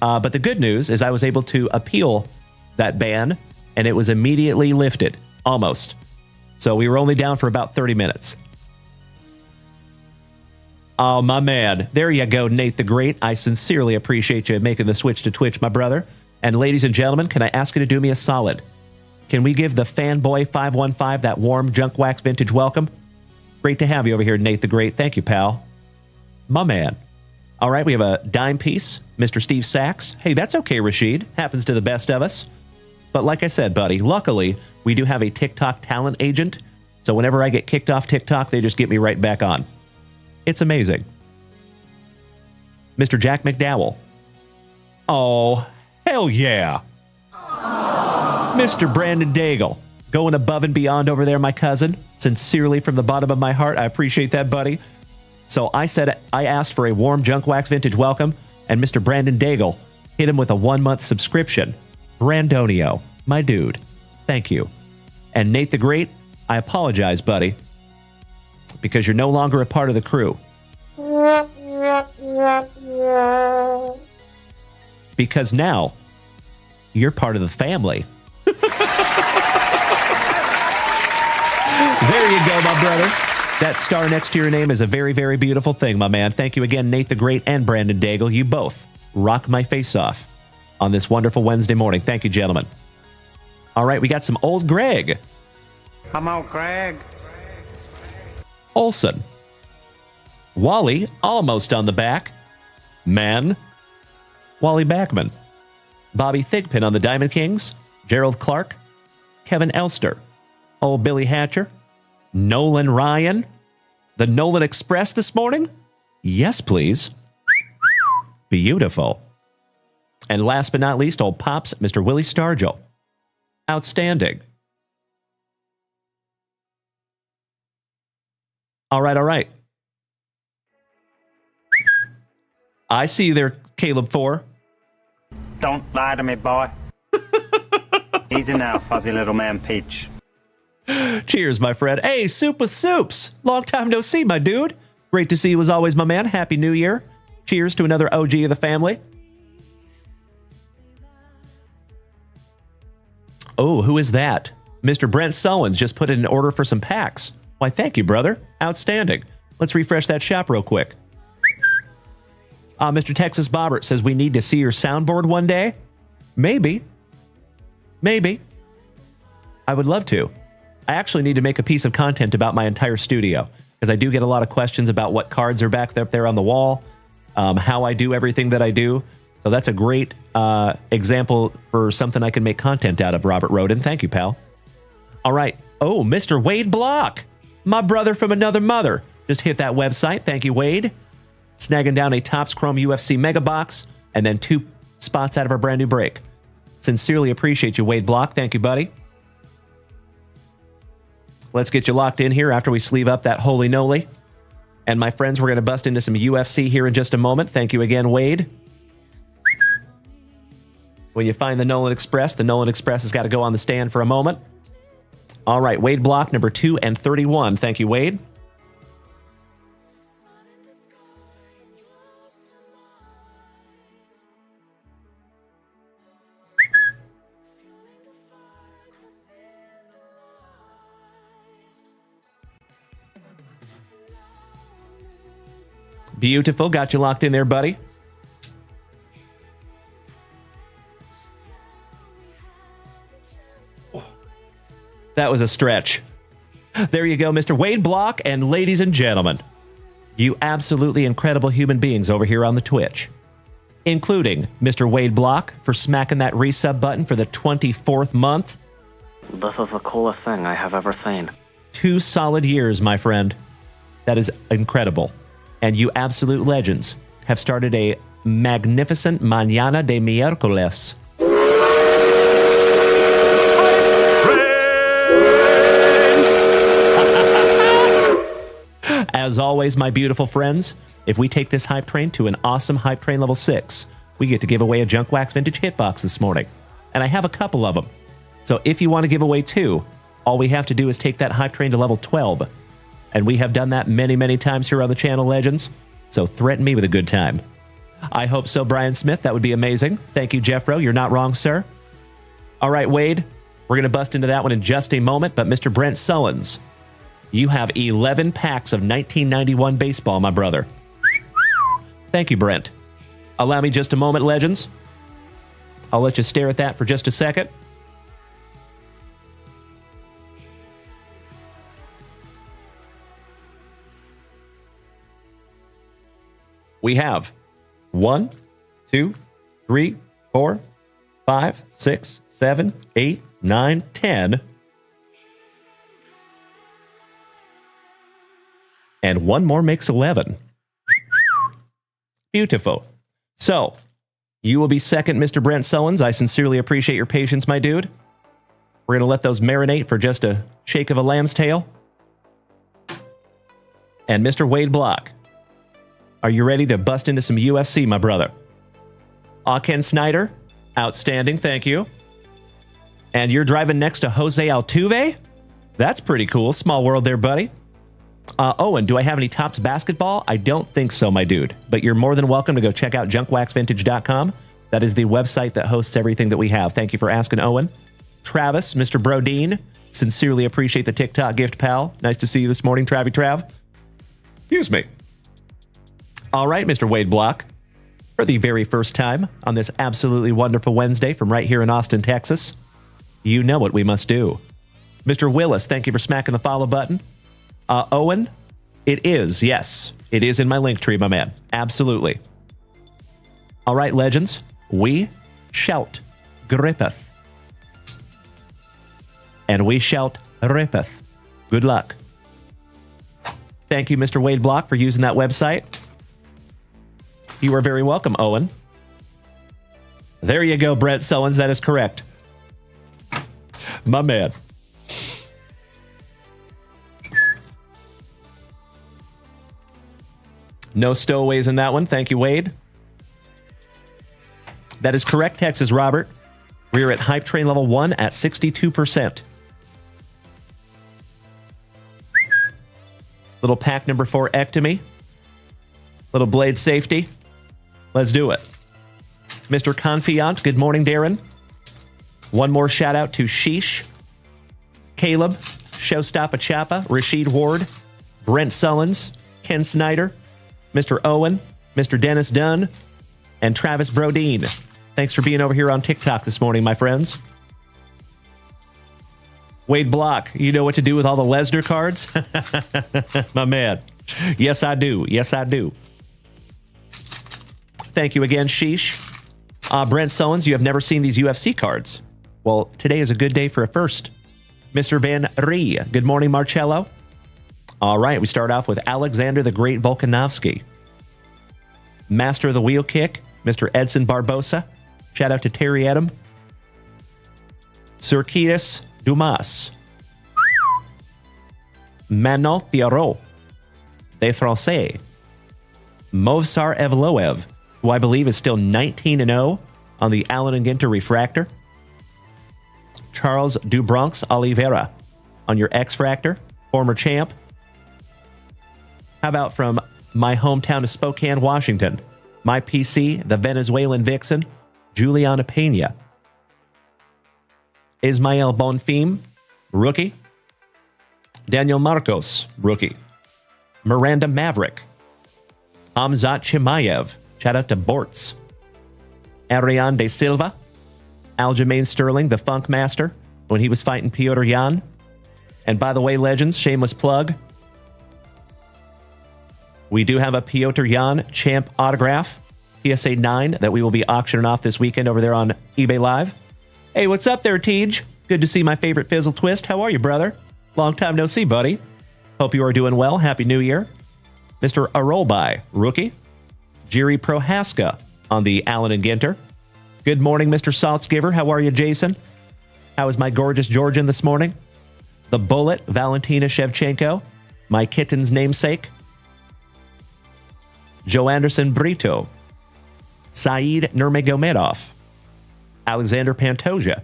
But the good news is I was able to appeal that ban, and it was immediately lifted. Almost. So we were only down for about 30 minutes. Oh, my man. There you go, Nate the Great. I sincerely appreciate you making the switch to Twitch, my brother. And ladies and gentlemen, can I ask you to do me a solid? Can we give the fanboy 515 that warm Junk Wax Vintage welcome? Great to have you over here, Nate the Great. Thank you, pal. My man. All right, we have a dime piece, Mr. Steve Sachs. Hey, that's okay, Rashid. Happens to the best of us. But like I said, buddy, luckily, we do have a TikTok talent agent. So whenever I get kicked off TikTok, they just get me right back on. It's amazing. Mr. Jack McDowell. Oh, hell yeah. Mr. Brandon Daigle. Going above and beyond over there, my cousin. Sincerely from the bottom of my heart, I appreciate that, buddy. So I asked for a warm Junk Wax Vintage welcome, and Mr. Brandon Daigle hit him with a 1-month subscription. Brandonio, my dude. Thank you. And Nate the Great, I apologize, buddy, because you're no longer a part of the crew. Because now, you're part of the family. There you go, my brother. That star next to your name is a very, very beautiful thing, my man. Thank you again, Nate the Great and Brandon Daigle. You both rock my face off. on this wonderful Wednesday morning. Thank you, gentlemen. All right, we got some old Greg. Come on, Greg. Olson. Wally, almost on the back. Man. Wally Backman. Bobby Thigpen on the Diamond Kings. Gerald Clark. Kevin Elster. Old Billy Hatcher. Nolan Ryan. The Nolan Express this morning? Yes, please. Beautiful. And last but not least, old Pops, Mr. Willie Stargell. Outstanding. All right. I see you there, Caleb 4. Don't lie to me, boy. Easy now, fuzzy little man Peach. Cheers, my friend. Hey, Soup with Soups. Long time no see, my dude. Great to see you as always, my man. Happy New Year. Cheers to another OG of the family. Oh, who is that? Mr. Brent Sullins just put in an order for some packs. Why, thank you, brother. Outstanding. Let's refresh that shop real quick. Mr. Texas Bobbert says we need to see your soundboard one day. Maybe. I would love to. I actually need to make a piece of content about my entire studio because I do get a lot of questions about what cards are back up there on the wall, how I do everything that I do. So that's a great example for something I can make content out of, Robert Roden. Thank you, pal. All right. Oh, Mr. Wade Block, my brother from another mother. Just hit that website. Thank you, Wade. Snagging down a Topps Chrome UFC Mega Box and then 2 spots out of our brand new break. Sincerely appreciate you, Wade Block. Thank you, buddy. Let's get you locked in here after we sleeve up that Holy Noly. And my friends, we're going to bust into some UFC here in just a moment. Thank you again, Wade. When you find the Nolan Express has got to go on the stand for a moment. All right, Wade Block, number 2 and 31. Thank you, Wade. Beautiful. Got you locked in there, buddy. That was a stretch. There you go, Mr. Wade Block, and ladies and gentlemen, you absolutely incredible human beings over here on the Twitch, including Mr. Wade Block for smacking that resub button for the 24th month. This is the coolest thing I have ever seen. 2 solid years, my friend. That is incredible. And you absolute legends have started a magnificent Mañana de Miércoles. As always, my beautiful friends, if we take this hype train to an awesome hype train level 6, we get to give away a JunkWaxVintage hitbox this morning. And I have a couple of them. So if you want to give away 2, all we have to do is take that hype train to level 12. And we have done that many, many times here on the channel, legends. So threaten me with a good time. I hope so, Brian Smith. That would be amazing. Thank you, Jeffro. You're not wrong, sir. All right, Wade. We're going to bust into that one in just a moment. But Mr. Brent Sullins, you have 11 packs of 1991 baseball, my brother. Thank you, Brent. Allow me just a moment, legends. I'll let you stare at that for just a second. We have 1, 2, 3, 4, 5, 6, 7, 8, 9, 10. And one more makes 11. Beautiful. So, you will be second, Mr. Brent Sullins. I sincerely appreciate your patience, my dude. We're going to let those marinate for just a shake of a lamb's tail. And Mr. Wade Block, are you ready to bust into some UFC, my brother? Ken Snyder, outstanding, thank you. And you're driving next to Jose Altuve? That's pretty cool. Small world there, buddy. Owen, do I have any Topps basketball? I don't think so, my dude. But you're more than welcome to go check out JunkWaxVintage.com. That is the website that hosts everything that we have. Thank you for asking, Owen. Travis, Mr. Brodeen, sincerely appreciate the TikTok gift, pal. Nice to see you this morning, Travy Trav. Excuse me. All right, Mr. Wade Block. for the very first time on this absolutely wonderful Wednesday from right here in Austin, Texas, you know what we must do. Mr. Willis, thank you for smacking the follow button. Owen, it is, yes. It is in my link tree, my man. Absolutely. All right, legends. We shout grippeth. And we shout rippeth. Good luck. Thank you, Mr. Wade Block, for using that website. You are very welcome, Owen. There you go, Brent Sullins. That is correct. My man. No stowaways in that one. Thank you, Wade. That is correct, Texas Robert. We are at Hype Train level 1 at 62%. Little pack number 4 ectomy. Little blade safety. Let's do it. Mr. Confiant, good morning, Darren. One more shout out to Sheesh, Caleb, Showstoppa Chappa, Rashid Ward, Brent Sullins, Ken Snyder, Mr. Owen, Mr. Dennis Dunn, and Travis Brodeen. Thanks for being over here on TikTok this morning, my friends. Wade Block, you know what to do with all the Lesnar cards? My man. Yes, I do. Yes, I do. Thank you again, Sheesh. Brent Sullins, you have never seen these UFC cards. Well, today is a good day for a first. Mr. Van Ree, good morning, Marcello. All right, we start off with Alexander the Great Volkanovski. Master of the Wheel Kick, Mr. Edson Barbosa. Shout out to Terry Adam. Cirquitus Dumas. Manon Thiarot. De Francais. Movsar Evloev, who I believe is still 19-0 on the Allen Ginter Refractor. Charles Dubronx Oliveira on your X-Fractor, former champ. How about from my hometown of Spokane, Washington? My PC, the Venezuelan Vixen, Juliana Pena. Ismael Bonfim, rookie. Daniel Marcos, rookie. Miranda Maverick. Hamzat Chimaev, shout out to Bortz. Ariane de Silva. Aljamain Sterling, the Funk Master, when he was fighting Piotr Jan. And by the way, legends, shameless plug, we do have a Piotr Jan champ autograph, PSA 9, that we will be auctioning off this weekend over there on eBay Live. Hey, what's up there, Tej? Good to see my favorite Fizzle Twist. How are you, brother? Long time no see, buddy. Hope you are doing well. Happy New Year. Mr. Arolbai, rookie. Jiri Prohaska on the Allen & Ginter. Good morning, Mr. Saltzgiver. How are you, Jason? How is my gorgeous Georgian this morning? The Bullet, Valentina Shevchenko, my kitten's namesake. Joe Anderson Brito. Saeed Nurmagomedov. Alexander Pantoja,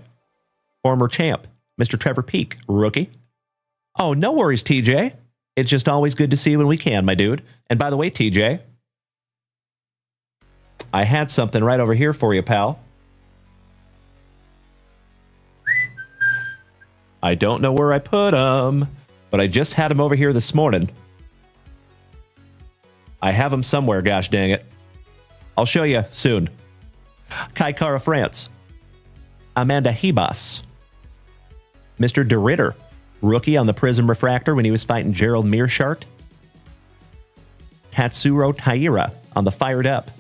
former champ. Mr. Trevor Peak, rookie. Oh, no worries, TJ. It's just always good to see you when we can, my dude. And by the way, TJ, I had something right over here for you, pal. I don't know where I put them, but I just had them over here this morning. I have them somewhere, gosh dang it. I'll show you soon. Kai Kara France. Amanda Hebas. Mr. DeRitter, rookie on the Prism Refractor when he was fighting Gerald Mearshart. Tatsuro Taira on the Fired Up.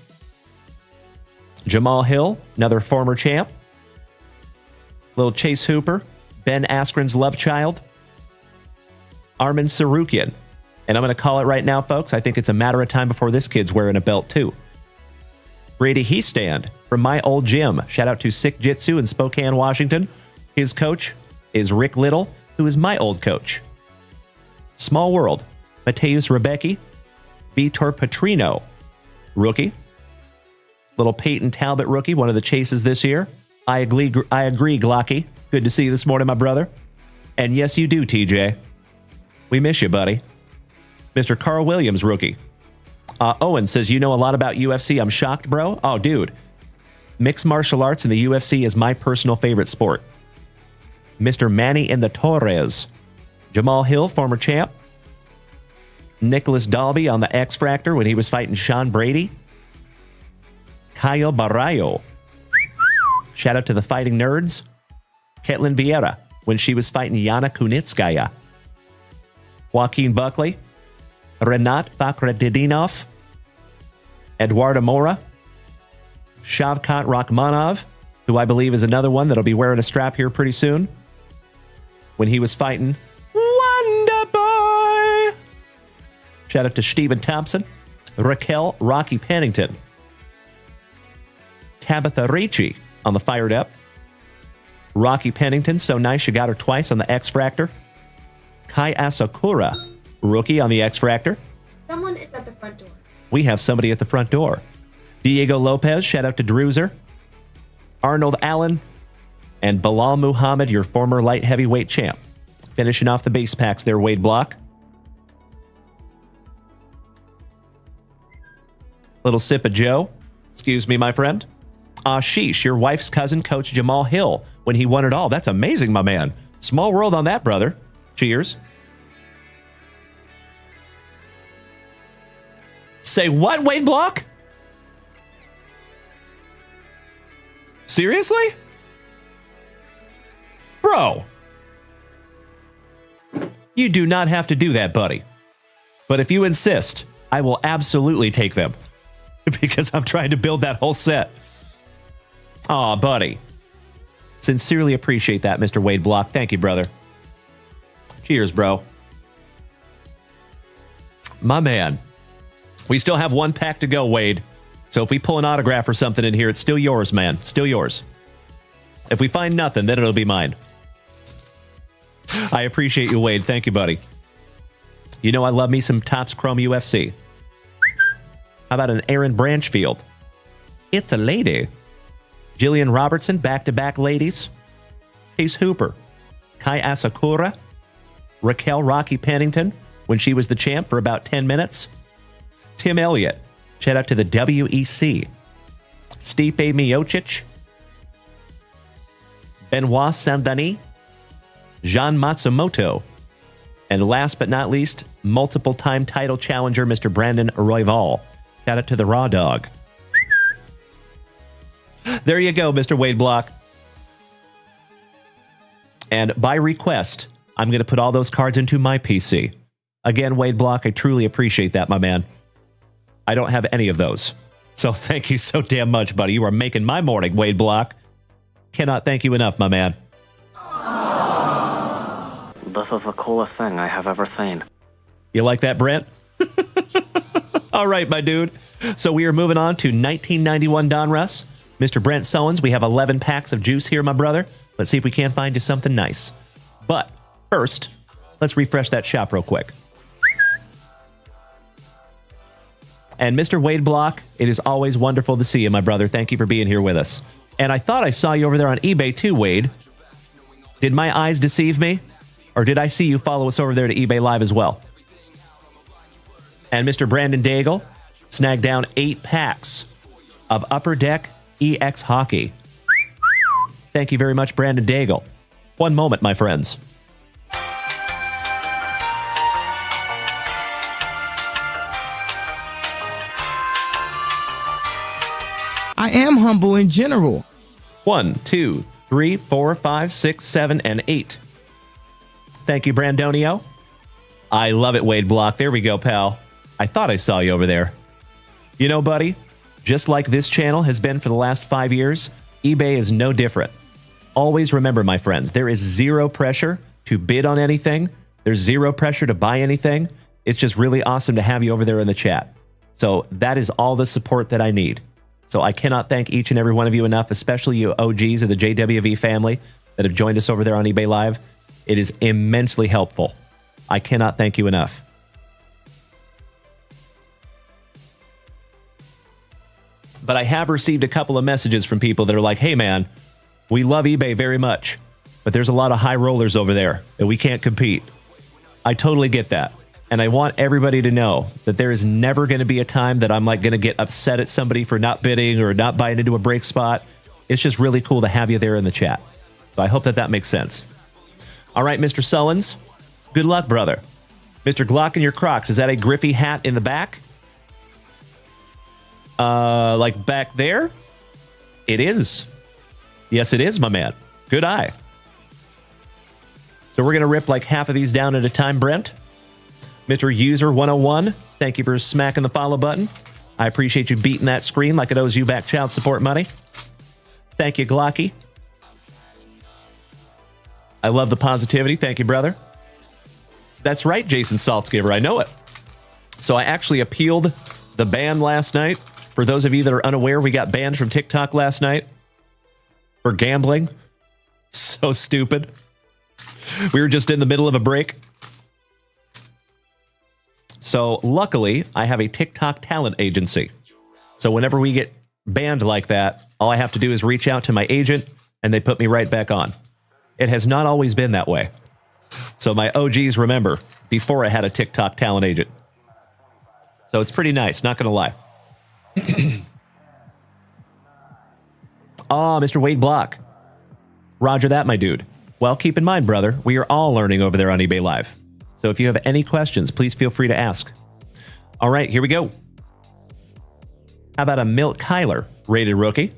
Jamal Hill, another former champ. Little Chase Hooper, Ben Askren's love child. Armin Sarukian. And I'm going to call it right now, folks. I think it's a matter of time before this kid's wearing a belt, too. Brady Heastand from my old gym. Shout out to Sick Jitsu in Spokane, Washington. His coach is Rick Little, who is my old coach. Small World. Mateus Rebecki. Vitor Petrino, rookie. Little Peyton Talbot rookie, one of the chases this year. I agree, Glocky. Good to see you this morning, my brother. And yes, you do, TJ. We miss you, buddy. Mr. Carl Williams, rookie. Owen says, you know a lot about UFC. I'm shocked, bro. Oh, dude. Mixed martial arts in the UFC is my personal favorite sport. Mr. Manny in the Torres. Jamal Hill, former champ. Nicholas Dalby on the X-Fractor when he was fighting Sean Brady. Caio Barrayo. Shout out to the Fighting Nerds. Ketlin Vieira when she was fighting Yana Kunitskaya. Joaquin Buckley. Renat Fakhretdinov. Eduardo Mora. Shavkat Rakhmonov, who I believe is another one that'll be wearing a strap here pretty soon. When he was fighting Wonder Boy. Shout out to Stephen Thompson. Raquel Rocky Pennington. Tabitha Ricci on the Fired Up. Rocky Pennington, so nice you got her twice on the X Fractor. Kai Asakura, rookie on the X Fractor. Someone is at the front door. We have somebody at the front door. Diego Lopez, shout out to Druzer. Arnold Allen. And Bilal Muhammad, your former light heavyweight champ. Finishing off the base packs there, Wade Block. Little sip of Joe. Excuse me, my friend. Ashish, your wife's cousin, Coach Jamal Hill, when he won it all. That's amazing, my man. Small world on that, brother. Cheers. Say what, Wade Block? Seriously? Bro. You do not have to do that, buddy. But if you insist, I will absolutely take them. Because I'm trying to build that whole set. Aw, buddy. Sincerely appreciate that, Mr. Wade Block. Thank you, brother. Cheers, bro. My man. We still have one pack to go, Wade. So if we pull an autograph or something in here, it's still yours, man. Still yours. If we find nothing, then it'll be mine. I appreciate you, Wade. Thank you, buddy. You know I love me some Topps Chrome UFC. How about an Aaron Branchfield? It's a lady. Jillian Robertson, back-to-back ladies. Chase Hooper. Kai Asakura. Raquel Rocky Pennington, when she was the champ for about 10 minutes. Tim Elliott. Shout out to the WEC. Stipe Miocic. Benoit Saint-Denis. Jean Matsumoto. And last but not least, multiple-time title challenger, Mr. Brandon Royval. Shout out to the Raw Dog. There you go, Mr. Wade Block. And by request, I'm going to put all those cards into my PC. Again, Wade Block, I truly appreciate that, my man. I don't have any of those. So thank you so damn much, buddy. You are making my morning, Wade Block. Cannot thank you enough, my man. This is the coolest thing I have ever seen. You like that, Brent? All right, my dude. So we are moving on to 1991 Donruss. Mr. Brent Sullins, we have 11 packs of juice here, my brother. Let's see if we can't find you something nice. But first, let's refresh that shop real quick. And Mr. Wade Block, it is always wonderful to see you, my brother. Thank you for being here with us. And I thought I saw you over there on eBay too, Wade. Did my eyes deceive me? Or did I see you follow us over there to eBay Live as well? And Mr. Brandon Daigle snagged down 8 packs of Upper Deck EX Hockey. Thank you very much, Brandon Daigle. One moment, my friends. I am humble in general. 1, 2, 3, 4, 5, 6, 7, and 8. Thank you, Brandonio. I love it, Wade Block. There we go, pal. I thought I saw you over there. You know, buddy, just like this channel has been for the last 5 years, eBay is no different. Always remember, my friends, there is zero pressure to bid on anything. There's zero pressure to buy anything. It's just really awesome to have you over there in the chat. So that is all the support that I need. So I cannot thank each and every one of you enough, especially you OGs of the JWV family that have joined us over there on eBay Live. It is immensely helpful. I cannot thank you enough. But I have received a couple of messages from people that are like, hey man, we love eBay very much, but there's a lot of high rollers over there and we can't compete. I totally get that. And I want everybody to know that there is never going to be a time that I'm like going to get upset at somebody for not bidding or not buying into a break spot. It's just really cool to have you there in the chat. So I hope that that makes sense. All right, Mr. Sullins, good luck, brother. Mr. Glock in your Crocs, is that a Griffey hat in the back? Like back there? It is. Yes, it is, my man. Good eye. So we're going to rip like half of these down at a time, Brent. Mr. User 101, thank you for smacking the follow button. I appreciate you beating that screen like it owes you back child support money. Thank you, Glocky. I love the positivity. Thank you, brother. That's right, Jason Saltzgiver. I know it. So I actually appealed the ban last night. For those of you that are unaware, we got banned from TikTok last night for gambling. So stupid. We were just in the middle of a break. So luckily, I have a TikTok talent agency. So whenever we get banned like that, all I have to do is reach out to my agent and they put me right back on. It has not always been that way. So my OGs remember before I had a TikTok talent agent. So it's pretty nice, not going to lie. Mr. Wade Block. Roger that, my dude. Well, keep in mind, brother, we are all learning over there on eBay Live. So if you have any questions, please feel free to ask. All right, here we go. How about a Milt Kyler, rated rookie?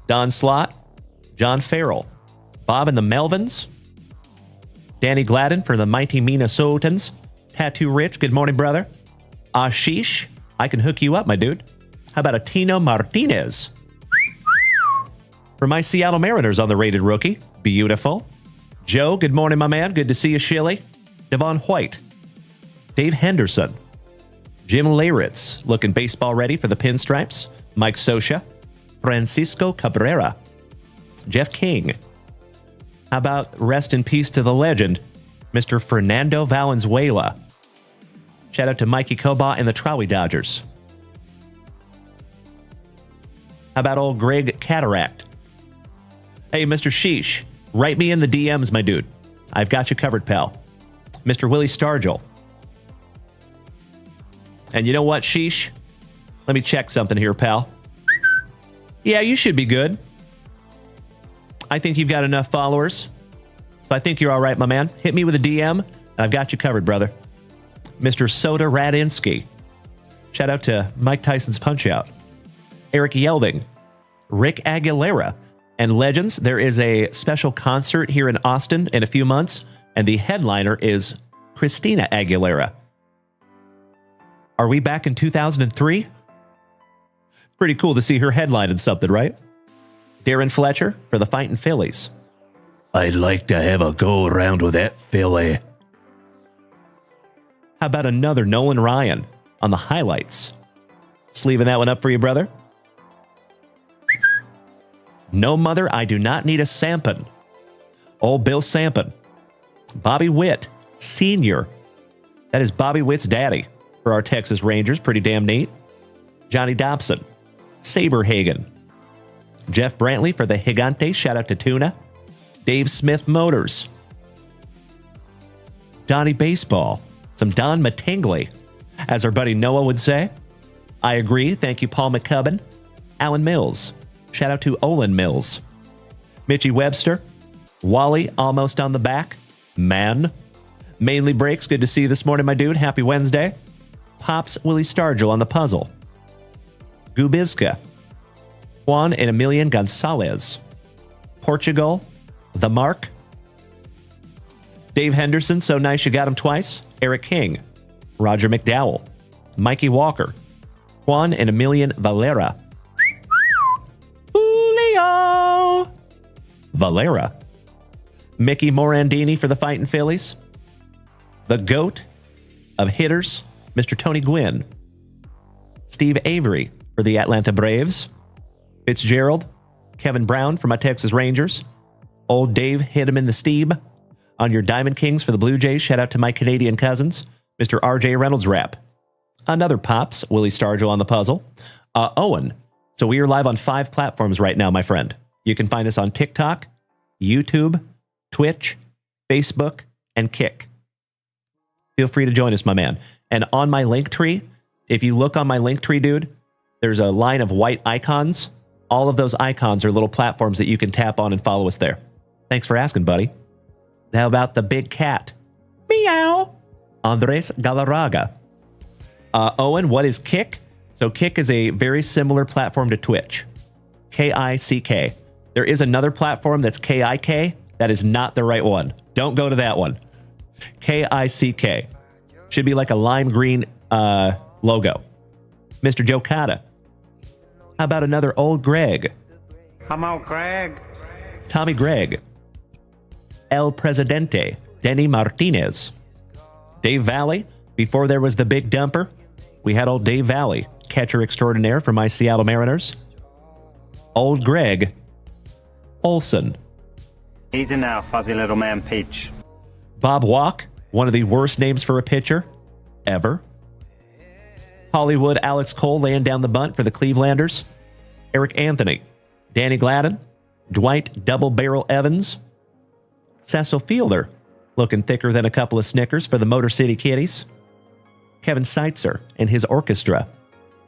Don Slott, John Farrell, Bob and the Melvins, Danny Gladden for the mighty Minnesotans, Tattoo Rich, good morning, brother. Ashish, I can hook you up, my dude. How about a Tino Martinez? For my Seattle Mariners on the rated rookie, beautiful. Joe, good morning, my man. Good to see you, Shilly. Devon White. Dave Henderson. Jim Leyritz, looking baseball ready for the pinstripes. Mike Sosha. Francisco Cabrera. Jeff King. How about rest in peace to the legend, Mr. Fernando Valenzuela. Shout out to Mikey Koba and the Trolley Dodgers. How about old Greg Cataract? Hey, Mr. Sheesh, write me in the DMs, my dude. I've got you covered, pal. Mr. Willie Stargell. And you know what, Sheesh? Let me check something here, pal. Yeah, you should be good. I think you've got enough followers. So I think you're all right, my man. Hit me with a DM, and I've got you covered, brother. Mr. Soda Radinsky. Shout out to Mike Tyson's Punch-Out. Eric Yelding. Rick Aguilera. And Legends, there is a special concert here in Austin in a few months, and the headliner is Christina Aguilera. Are we back in 2003? It's pretty cool to see her headlining something, right? Darren Fletcher for the Fightin' Phillies. I'd like to have a go around with that Philly. How about another Nolan Ryan on the highlights? Sleeving that one up for you, brother. No mother, I do not need a Sampin. Old Bill Sampin. Bobby Witt, Sr. That is Bobby Witt's daddy for our Texas Rangers. Pretty damn neat. Johnny Dobson. Saberhagen. Jeff Brantley for the Gigante. Shout out to Tuna. Dave Smith Motors. Donnie Baseball. Some Don Mattingly, as our buddy Noah would say. I agree. Thank you, Paul McCubbin. Alan Mills. Shout out to Olin Mills. Mitchie Webster. Wally, almost on the back. Man. Mainly Breaks, good to see you this morning, my dude. Happy Wednesday. Pops Willie Stargell on the puzzle. Gubizka. Juan and Emilian Gonzalez. Portugal. The Mark. Dave Henderson, so nice you got him twice. Eric King. Roger McDowell. Mikey Walker. Juan and Emilian Valera. Julio. Valera. Mickey Morandini for the Fightin' Phillies. The GOAT of hitters, Mr. Tony Gwynn. Steve Avery for the Atlanta Braves. Fitzgerald. Kevin Brown for my Texas Rangers. Old Dave hit him in the steeb. On your Diamond Kings for the Blue Jays, shout out to my Canadian cousins. Mr. RJ Reynolds rap. Another Pops, Willie Stargell on the puzzle. Owen. So we are live on 5 platforms right now, my friend. You can find us on TikTok, YouTube, Twitch, Facebook, and Kick. Feel free to join us, my man. And on my link tree, if you look on my link tree, dude, there's a line of white icons. All of those icons are little platforms that you can tap on and follow us there. Thanks for asking, buddy. How about the big cat? Meow. Andres Galarraga. Owen, what is Kick? So Kick is a very similar platform to Twitch. Kick. There is another platform that's Kik. That is not the right one. Don't go to that one. Kick. Should be like a lime green logo. Mr. Joe Cotta. How about another old Greg? Come on, Greg. Tommy Gregg. El Presidente. Denny Martinez. Dave Valley. Before there was the big dumper, we had old Dave Valley, catcher extraordinaire for my Seattle Mariners. Old Greg Olson. Easy now, fuzzy little man Peach. Bob Walk, one of the worst names for a pitcher ever. Hollywood Alex Cole laying down the bunt for the Clevelanders. Eric Anthony. Danny Gladden. Dwight Double Barrel Evans. Cecil Fielder, looking thicker than a couple of Snickers for the Motor City Kitties. Kevin Seitzer and his orchestra.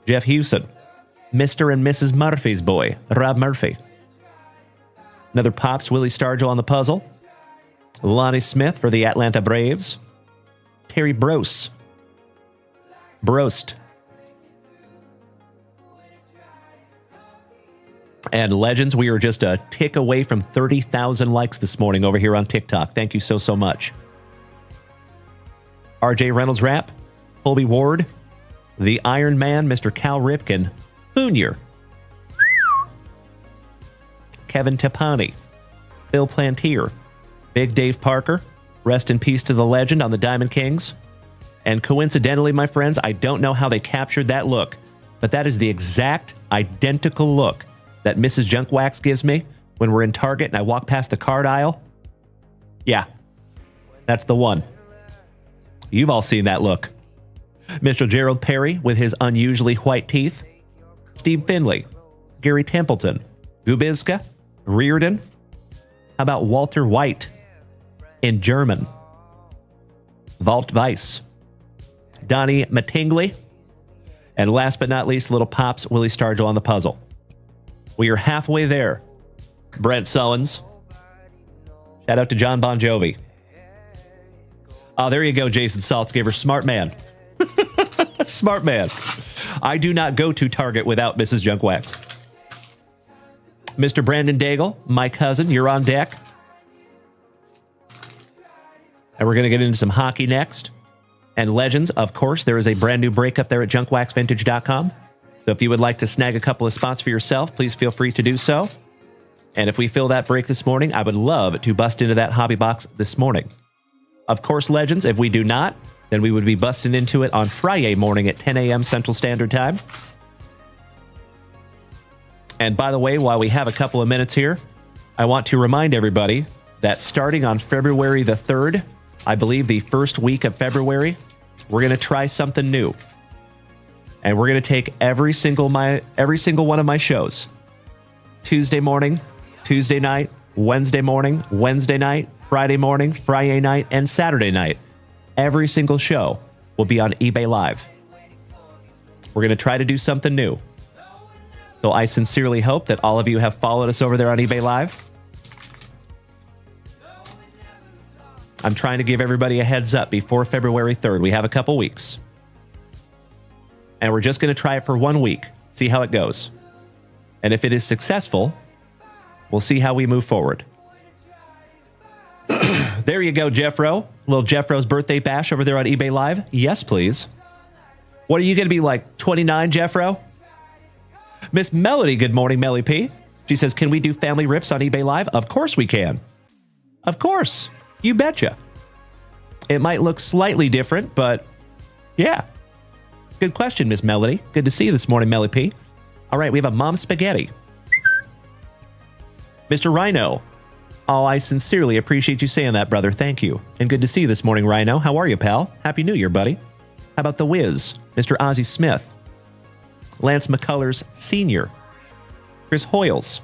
Jeff Hewson. Mr. and Mrs. Murphy's boy, Rob Murphy. Another Pops, Willie Stargell on the puzzle. Lonnie Smith for the Atlanta Braves. Terry Brost. And Legends, we are just a tick away from 30,000 likes this morning over here on TikTok. Thank you so much. RJ Reynolds Rap. Colby Ward. The Iron Man, Mr. Cal Ripken. Jr. Kevin Tapani. Phil Plantier. Big Dave Parker. Rest in peace to the legend on the Diamond Kings. And coincidentally, my friends, I don't know how they captured that look, but that is the exact identical look that Mrs. Junk Wax gives me when we're in Target and I walk past the card aisle. Yeah, that's the one. You've all seen that look. Mr. Gerald Perry with his unusually white teeth. Steve Finley. Gary Templeton. Gubizka. Reardon. How about Walter White in German? Walt Weiss. Donnie Mattingly. And last but not least, little Pops, Willie Stargell on the puzzle. We are halfway there. Brent Sullins. Shout out to John Bon Jovi. Oh, there you go, Jason Saltzgiver. Smart man. Smart man. I do not go to Target without Mrs. Junk Wax. Mr. Brandon Daigle, my cousin, you're on deck. And we're going to get into some hockey next. And Legends, of course, there is a brand new break up there at JunkWaxVintage.com. So if you would like to snag a couple of spots for yourself, please feel free to do so. And if we fill that break this morning, I would love to bust into that hobby box this morning. Of course, Legends, if we do not, then we would be busting into it on Friday morning at 10 a.m. Central Standard Time. And by the way, while we have a couple of minutes here, I want to remind everybody that starting on February the 3rd, I believe the first week of February, we're going to try something new. And we're going to take every single one of my shows. Tuesday morning, Tuesday night, Wednesday morning, Wednesday night, Friday morning, Friday night, and Saturday night. Every single show will be on eBay Live. We're going to try to do something new. So I sincerely hope that all of you have followed us over there on eBay Live. I'm trying to give everybody a heads up before February 3rd. We have a couple weeks. And we're just going to try it for 1 week, see how it goes. And if it is successful, we'll see how we move forward. There you go, Jeffro. Little Jeffro's birthday bash over there on eBay Live. Yes, please. What are you going to be like, 29, Jeffro? Miss Melody, good morning, Melly P. She says, can we do family rips on eBay Live? Of course we can. Of course. You betcha. It might look slightly different, but yeah. Good question, Miss Melody. Good to see you this morning, Melly P. All right, we have a Mom Spaghetti. Mr. Rhino. Oh, I sincerely appreciate you saying that, brother. Thank you. And good to see you this morning, Rhino. How are you, pal? Happy New Year, buddy. How about The Wiz? Mr. Ozzie Smith. Lance McCullers Sr. Chris Hoyles.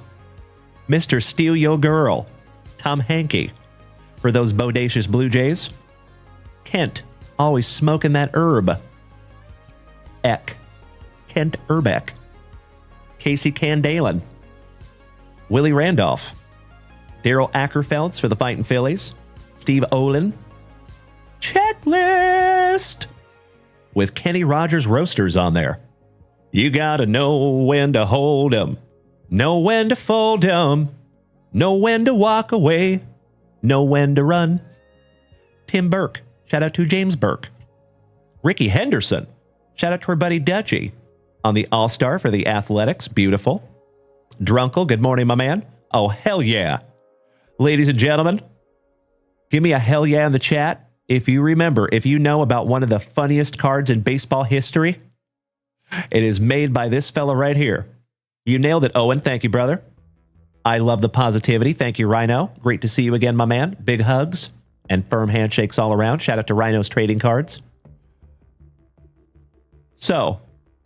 Mr. Steal Yo Girl. Tom Hankey. For those bodacious Blue Jays. Kent. Always smoking that herb. Eck. Kent Urbeck. Casey Candalen. Willie Randolph. Daryl Ackerfelds for the Fightin' Phillies. Steve Olin. Checklist. With Kenny Rogers Roasters on there. You gotta know when to hold 'em, know when to fold 'em, know when to walk away, know when to run. Tim Burke, shout out to James Burke. Ricky Henderson, shout out to our buddy Dutchie on the All-Star for the Athletics. Beautiful. Drunkle, good morning, my man. Oh, hell yeah. Ladies and gentlemen, give me a hell yeah in the chat if you remember, if you know about one of the funniest cards in baseball history. It is made by this fella right here. You nailed it, Owen. Thank you, brother. I love the positivity. Thank you, Rhino. Great to see you again, my man. Big hugs and firm handshakes all around. Shout out to Rhino's Trading Cards. So,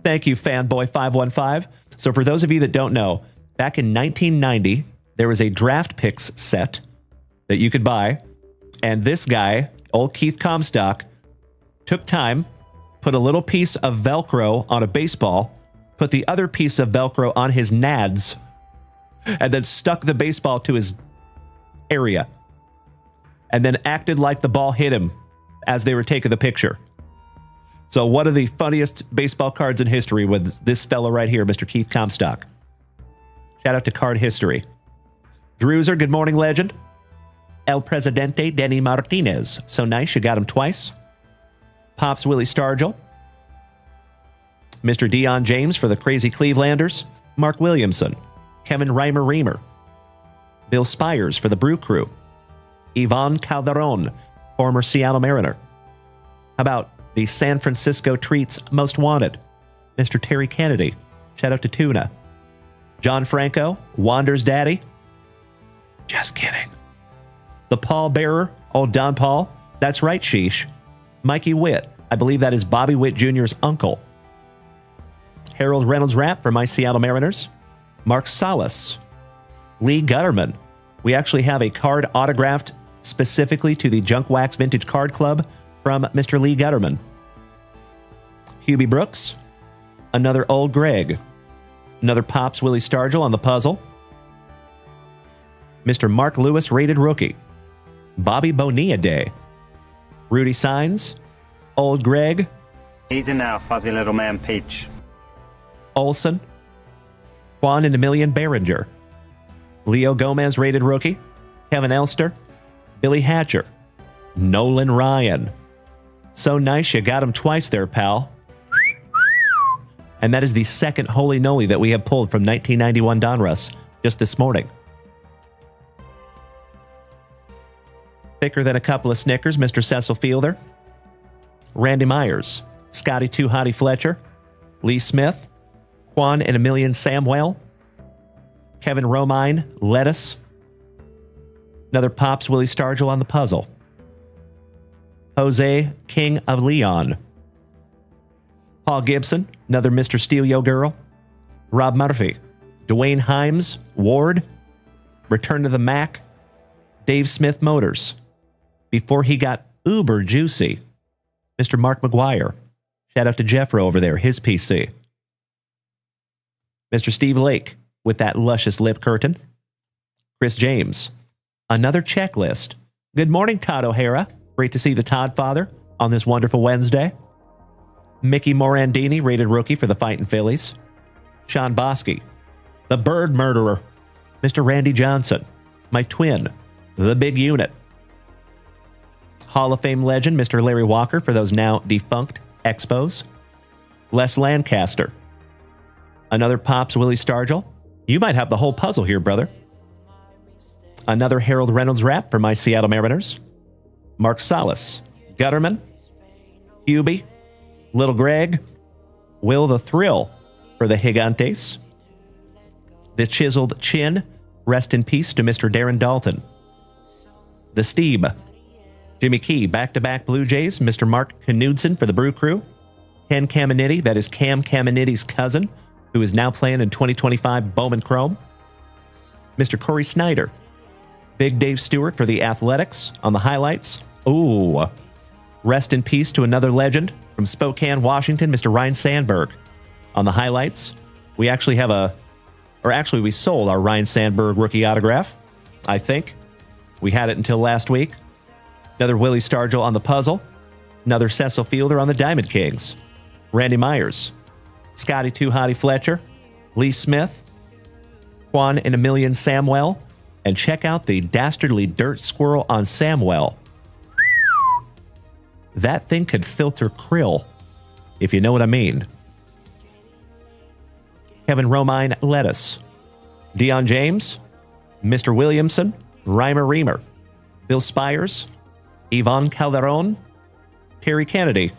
thank you, Fanboy515. So, for those of you that don't know, back in 1990, there was a draft picks set that you could buy. And this guy, old Keith Comstock, took time, put a little piece of Velcro on a baseball, put the other piece of Velcro on his nads, and then stuck the baseball to his area. And then acted like the ball hit him as they were taking the picture. So one of the funniest baseball cards in history with this fella right here, Mr. Keith Comstock. Shout out to Card History. Druzer, good morning, legend. El Presidente, Denny Martinez. So nice, you got him twice. Pops Willie Stargell. Mr. Dion James for the Crazy Clevelanders. Mark Williamson. Kevin Reimer. Bill Spires for the Brew Crew. Ivan Calderon, former Seattle Mariner. How about the San Francisco Treats Most Wanted? Mr. Terry Kennedy. Shout out to Tuna. John Franco, Wander's daddy. Just kidding. The Paul Bearer, old Don Paul. That's right, Sheesh. Mikey Witt. I believe that is Bobby Witt Jr.'s uncle. Harold Reynolds Rapp for my Seattle Mariners. Mark Salas. Lee Gutterman. We actually have a card autographed specifically to the Junk Wax Vintage Card Club from Mr. Lee Gutterman. Hubie Brooks. Another old Greg. Another Pops Willie Stargell on the puzzle. Mr. Mark Lewis rated rookie. Bobby Bonilla Day. Rudy Signs. Old Greg. Easy now, fuzzy little man Peach. Olson. Juan and Emilian Behringer. Leo Gomez rated rookie. Kevin Elster. Billy Hatcher. Nolan Ryan. So nice, you got him twice there, pal. And that is the second Holy Noli that we have pulled from 1991 Donruss just this morning. Thicker than a couple of Snickers, Mr. Cecil Fielder. Randy Myers. Scotty Too Hottie Fletcher. Lee Smith. Juan and Emilian Samwell. Kevin Romine. Lettuce. Another Pops Willie Stargell on the puzzle. Jose King of Leon. Paul Gibson. Another Mr. Steal Yo Girl. Rob Murphy. Dwayne Himes. Ward. Return to the Mac. Dave Smith Motors. Before he got uber juicy, Mr. Mark McGuire. Shout out to Jeffro over there, his PC. Mr. Steve Lake with that luscious lip curtain. Chris James. Another checklist. Good morning, Todd O'Hara. Great to see the Todd father on this wonderful Wednesday. Mickey Morandini, rated rookie for the Fightin' Phillies. Sean Bosky. The Bird Murderer. Mr. Randy Johnson. My twin. The Big Unit. Hall of Fame legend, Mr. Larry Walker for those now defunct Expos. Les Lancaster. Another Pops Willie Stargell. You might have the whole puzzle here, brother. Another Harold Reynolds Rapp for my Seattle Mariners. Mark Salas. Gutterman. Hubie. Little Greg. Will the Thrill for the Gigantes. The Chiseled Chin. Rest in peace to Mr. Darren Dalton. The Steeb. Jimmy Key, back-to-back Blue Jays. Mr. Mark Knudsen for the Brew Crew. Ken Caminiti, that is Cam Caminiti's cousin, who is now playing in 2025 Bowman Chrome. Mr. Corey Snyder. Big Dave Stewart for the Athletics on the highlights. Ooh. Rest in peace to another legend from Spokane, Washington, Mr. Ryan Sandberg on the highlights. We actually have we sold our Ryan Sandberg rookie autograph, I think. We had it until last week. Another Willie Stargell on the puzzle. Another Cecil Fielder on the Diamond Kings. Randy Myers. Scotty Too Hottie Fletcher, Lee Smith, Juan and Emilian Samwell, and check out the dastardly dirt squirrel on Samwell. That thing could filter krill, if you know what I mean. Kevin Romine Lettuce, Dion James, Mr. Williamson, Reimer Reamer, Bill Spires, Yvonne Calderon, Terry Kennedy,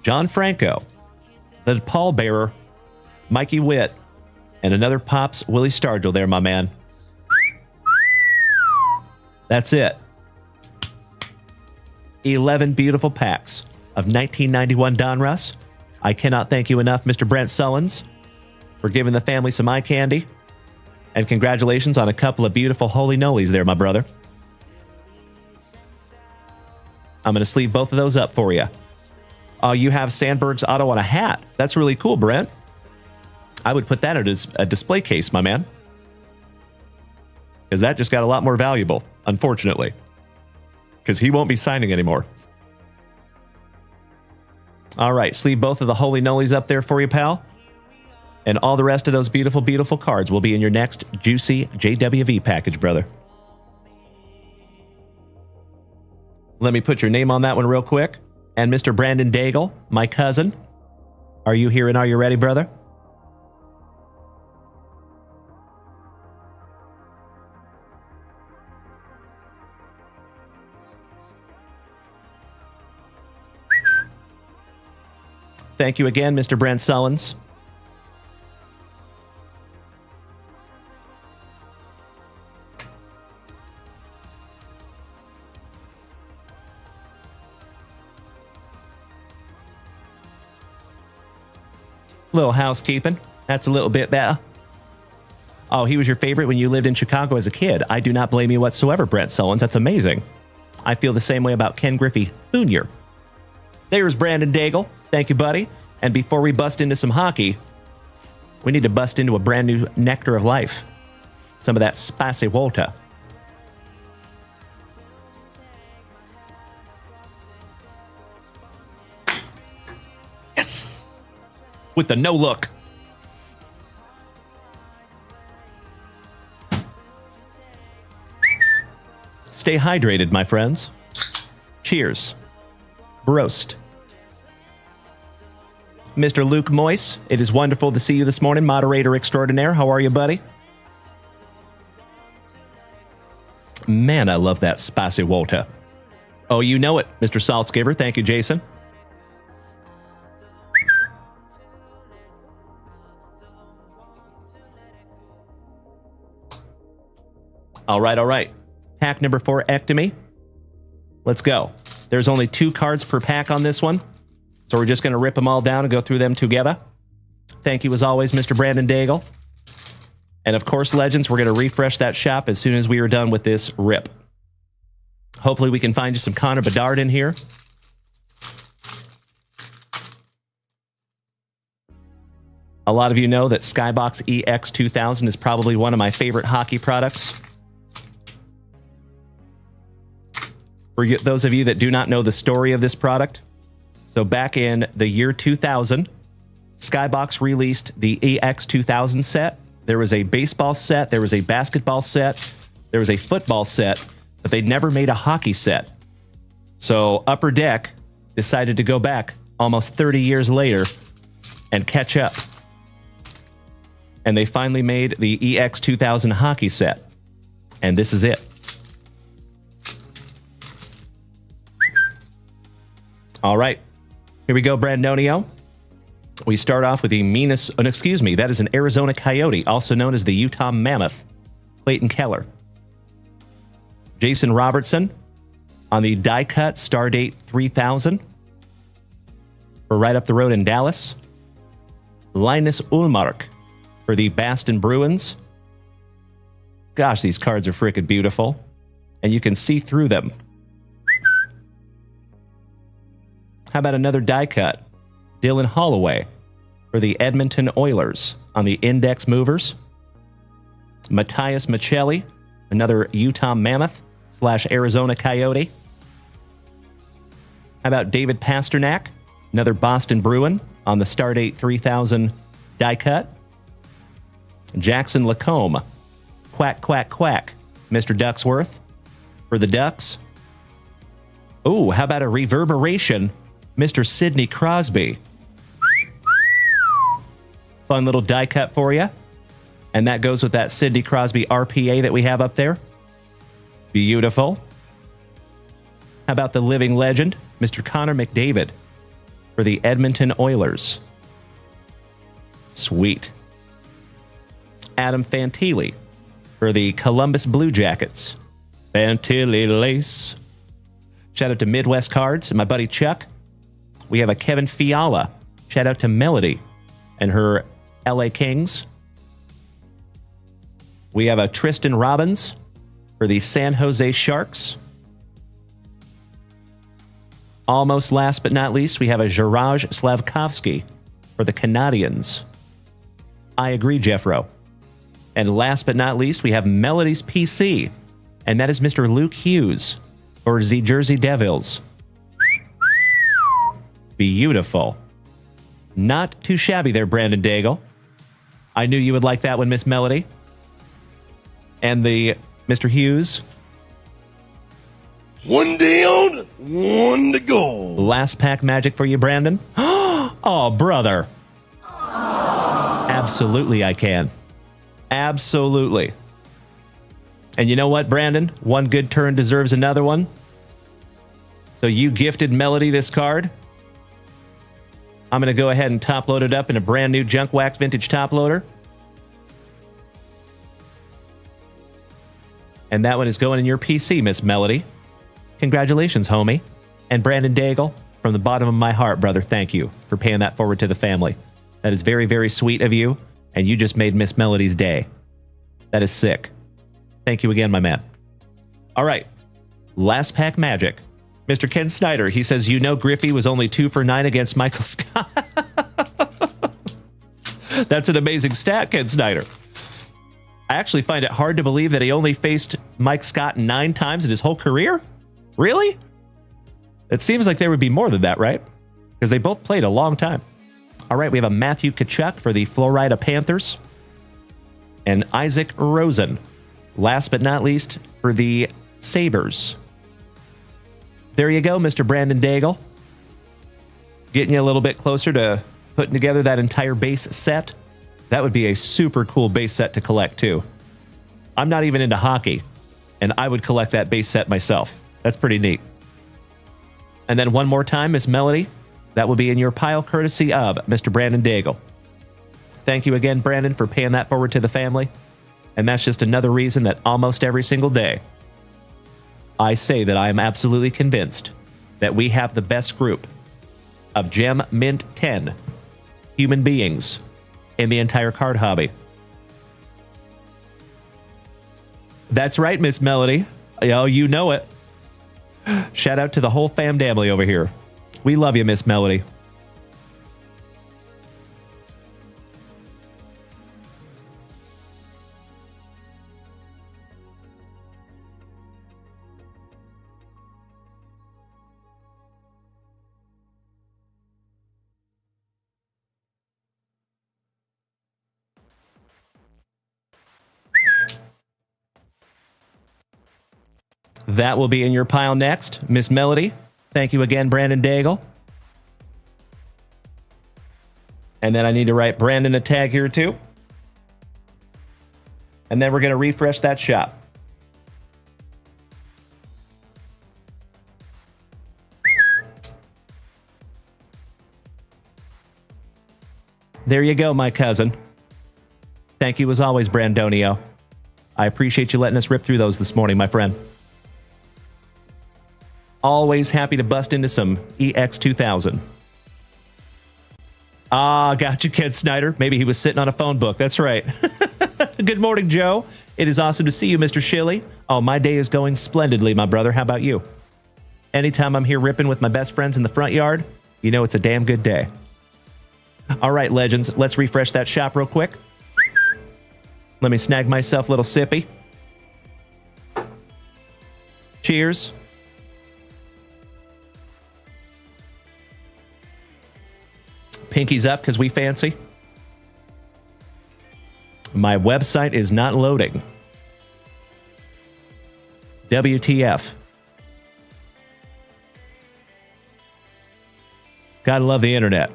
John Franco, the pallbearer, Mikey Witt, and another Pops Willie Stargell there, my man. That's it. 11 beautiful packs of 1991 Donruss. I cannot thank you enough, Mr. Brent Sullins, for giving the family some eye candy. And congratulations on a couple of beautiful holy nolies there, my brother. I'm going to sleeve both of those up for you. Oh, you have Sandberg's auto on a hat. That's really cool, Brent. I would put that as a display case, my man. Because that just got a lot more valuable, unfortunately. Because he won't be signing anymore. All right, sleeve both of the holy nolies up there for you, pal. And all the rest of those beautiful, beautiful cards will be in your next juicy JWV package, brother. Let me put your name on that one real quick. And Mr. Brandon Daigle, my cousin. Are you here and are you ready, brother? Thank you again, Mr. Brent Sullins. Little housekeeping. That's a little bit better. Oh, he was your favorite when you lived in Chicago as a kid. I do not blame you whatsoever, Brent Sullins. That's amazing. I feel the same way about Ken Griffey Jr. There's Brandon Daigle. Thank you, buddy. And before we bust into some hockey, we need to bust into a brand new nectar of life. Some of that spicy water. Yes! With the no look. Stay hydrated, my friends. Cheers. Broast. Mr. Luke Moyce, it is wonderful to see you this morning, moderator extraordinaire. How are you, buddy? Man, I love that spicy water. Oh, you know it, Mr. Saltzgiver. Thank you, Jason. All right, all right. Pack number 4, Ectomy. Let's go. There's only 2 cards per pack on this one. So we're just going to rip them all down and go through them together. Thank you as always, Mr. Brandon Daigle. And of course, Legends, we're going to refresh that shop as soon as we are done with this rip. Hopefully we can find you some Connor Bedard in here. A lot of you know that Skybox EX2000 is probably one of my favorite hockey products. For those of you that do not know the story of this product, so back in the year 2000, Skybox released the EX2000 set. There was a baseball set, there was a basketball set, there was a football set, but they never made a hockey set. So Upper Deck decided to go back almost 30 years later and catch up. And they finally made the EX2000 hockey set. And this is it. All right. Here we go, Brandonio. We start off with the that is an Arizona Coyote, also known as the Utah Mammoth, Clayton Keller. Jason Robertson on the die-cut Stardate 3000. For right up the road in Dallas. Linus Ullmark for the Boston Bruins. Gosh, these cards are freaking beautiful. And you can see through them. How about another die cut? Dylan Holloway for the Edmonton Oilers on the Index Movers. Matthias Michelli, another Utah Mammoth / Arizona Coyote. How about David Pasternak, another Boston Bruin on the Stardate 3000 die cut. Jackson Lacombe, quack, quack, quack. Mr. Ducksworth for the Ducks. Oh, how about a reverberation? Mr. Sidney Crosby. Fun little die cut for you. And that goes with that Sidney Crosby RPA that we have up there. Beautiful. How about the living legend, Mr. Connor McDavid for the Edmonton Oilers. Sweet. Adam Fantilli for the Columbus Blue Jackets. Fantilli lace. Shout out to Midwest Cards and my buddy Chuck. We have a Kevin Fiala. Shout out to Melody and her LA Kings. We have a Tristan Robbins for the San Jose Sharks. Almost last but not least, we have a Juraj Slavkovsky for the Canadiens. I agree, Jeffro. And last but not least, we have Melody's PC, and that is Mr. Luke Hughes for the Jersey Devils. Beautiful. Not too shabby there, Brandon Daigle. I knew you would like that one, Miss Melody. And the Mr. Hughes. One down, one to go. Last pack magic for you, Brandon. Oh, brother. Absolutely, I can. Absolutely. And you know what, Brandon? One good turn deserves another one. So you gifted Melody this card. I'm going to go ahead and top load it up in a brand new Junk Wax Vintage top loader. And that one is going in your PC, Miss Melody. Congratulations, homie. And Brandon Daigle, from the bottom of my heart, brother, thank you for paying that forward to the family. That is very, very sweet of you, and you just made Miss Melody's day. That is sick. Thank you again, my man. All right. Last pack magic. Mr. Ken Snyder, he says, you know Griffey was only 2 for 9 against Michael Scott. That's an amazing stat, Ken Snyder. I actually find it hard to believe that he only faced Mike Scott 9 times in his whole career. Really? It seems like there would be more than that, right? Because they both played a long time. All right, we have a Matthew Tkachuk for the Florida Panthers. And Isaac Rosen, last but not least, for the Sabres. There you go, Mr. Brandon Daigle. Getting you a little bit closer to putting together that entire base set. That would be a super cool base set to collect, too. I'm not even into hockey, and I would collect that base set myself. That's pretty neat. And then one more time, Miss Melody. That will be in your pile courtesy of Mr. Brandon Daigle. Thank you again, Brandon, for paying that forward to the family. And that's just another reason that almost every single day, I say that I am absolutely convinced that we have the best group of Gem Mint 10 human beings in the entire card hobby. That's right, Miss Melody. Oh, you know it. Shout out to the whole family over here. We love you, Miss Melody. That will be in your pile next, Miss Melody. Thank you again, Brandon Daigle. And then I need to write Brandon a tag here too. And then we're going to refresh that shop. There you go, my cousin. Thank you as always, Brandonio. I appreciate you letting us rip through those this morning, my friend. Always happy to bust into some EX2000. Ah, got you, Ken Snyder. Maybe he was sitting on a phone book. That's right. Good morning, Joe. It is awesome to see you, Mr. Shilly. Oh, my day is going splendidly, my brother. How about you? Anytime I'm here ripping with my best friends in the front yard, you know it's a damn good day. All right, legends, let's refresh that shop real quick. Let me snag myself a little sippy. Cheers. Pinkies up because we fancy. My website is not loading. WTF. Gotta love the internet.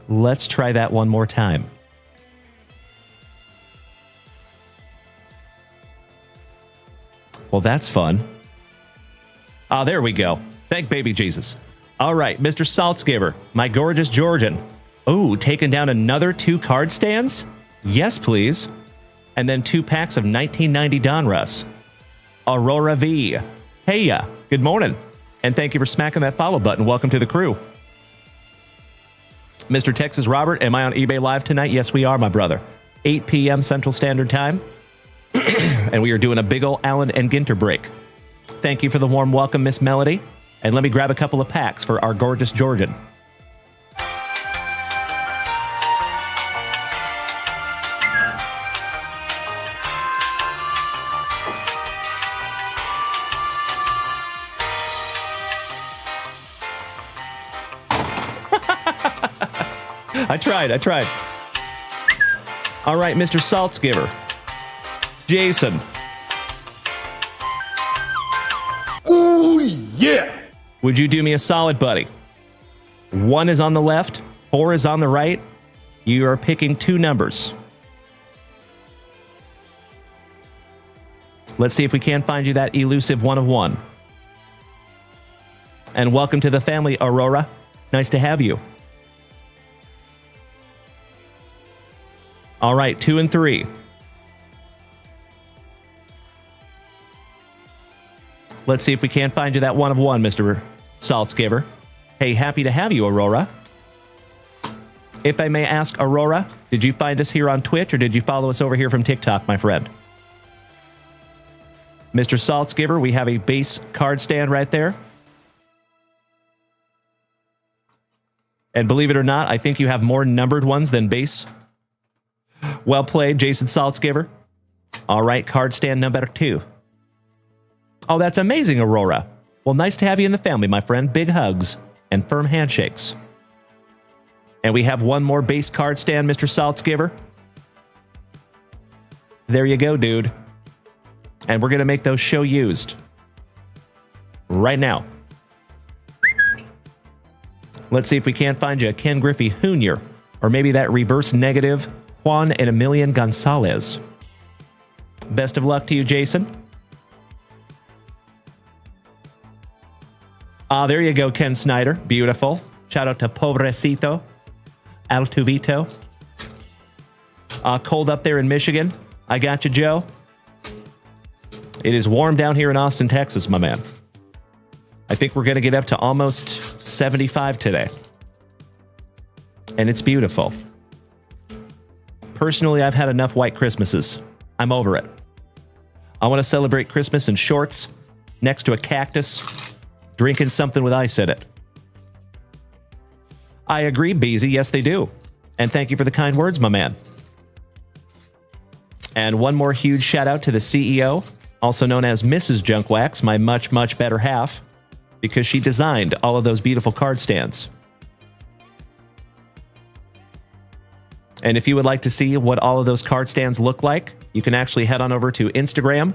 Let's try that one more time. Well, that's fun. Ah, there we go. Thank baby Jesus. All right, Mr. Saltzgiver, my gorgeous Georgian. Oh, taking down another 2 card stands? Yes, please. And then 2 packs of 1990 Donruss. Aurora V. Hey, ya. Good morning. And thank you for smacking that follow button. Welcome to the crew. Mr. Texas Robert, am I on eBay Live tonight? Yes, we are, my brother. 8 p.m. Central Standard Time. And we are doing a big ol' Allen and Ginter break. Thank you for the warm welcome, Miss Melody. And let me grab a couple of packs for our gorgeous Georgian. I tried. All right, Mr. Saltzgiver. Jason. Oh, yeah. Would you do me a solid, buddy? 1 is on the left, 4 is on the right. You are picking 2 numbers. Let's see if we can't find you that elusive 1 of 1. And welcome to the family, Aurora. Nice to have you. All right, 2 and 3. Let's see if we can't find you that 1 of 1, Mr. Saltzgiver. Hey, happy to have you, Aurora. If I may ask, Aurora, did you find us here on Twitch or did you follow us over here from TikTok, my friend? Mr. Saltzgiver, we have a base card stand right there. And believe it or not, I think you have more numbered ones than base. Well played, Jason Saltzgiver. All right, card stand number 2. Oh, that's amazing, Aurora. Well, nice to have you in the family, my friend. Big hugs and firm handshakes. And we have one more base card stand, Mr. Saltzgiver. There you go, dude. And we're going to make those show used right now. Let's see if we can't find you a Ken Griffey Jr. or maybe that reverse negative Juan and Emilian Gonzalez. Best of luck to you, Jason. There you go, Ken Snyder. Beautiful. Shout out to Pobrecito. Altuvito. Cold up there in Michigan. I got you, Joe. It is warm down here in Austin, Texas, my man. I think we're going to get up to almost 75 today. And it's beautiful. Personally, I've had enough white Christmases. I'm over it. I want to celebrate Christmas in shorts, next to a cactus, drinking something with ice in it. I agree, Beezy. Yes, they do. And thank you for the kind words, my man. And one more huge shout out to the CEO, also known as Mrs. JunkWax, my much, much better half, because she designed all of those beautiful card stands. And if you would like to see what all of those card stands look like, you can actually head on over to Instagram,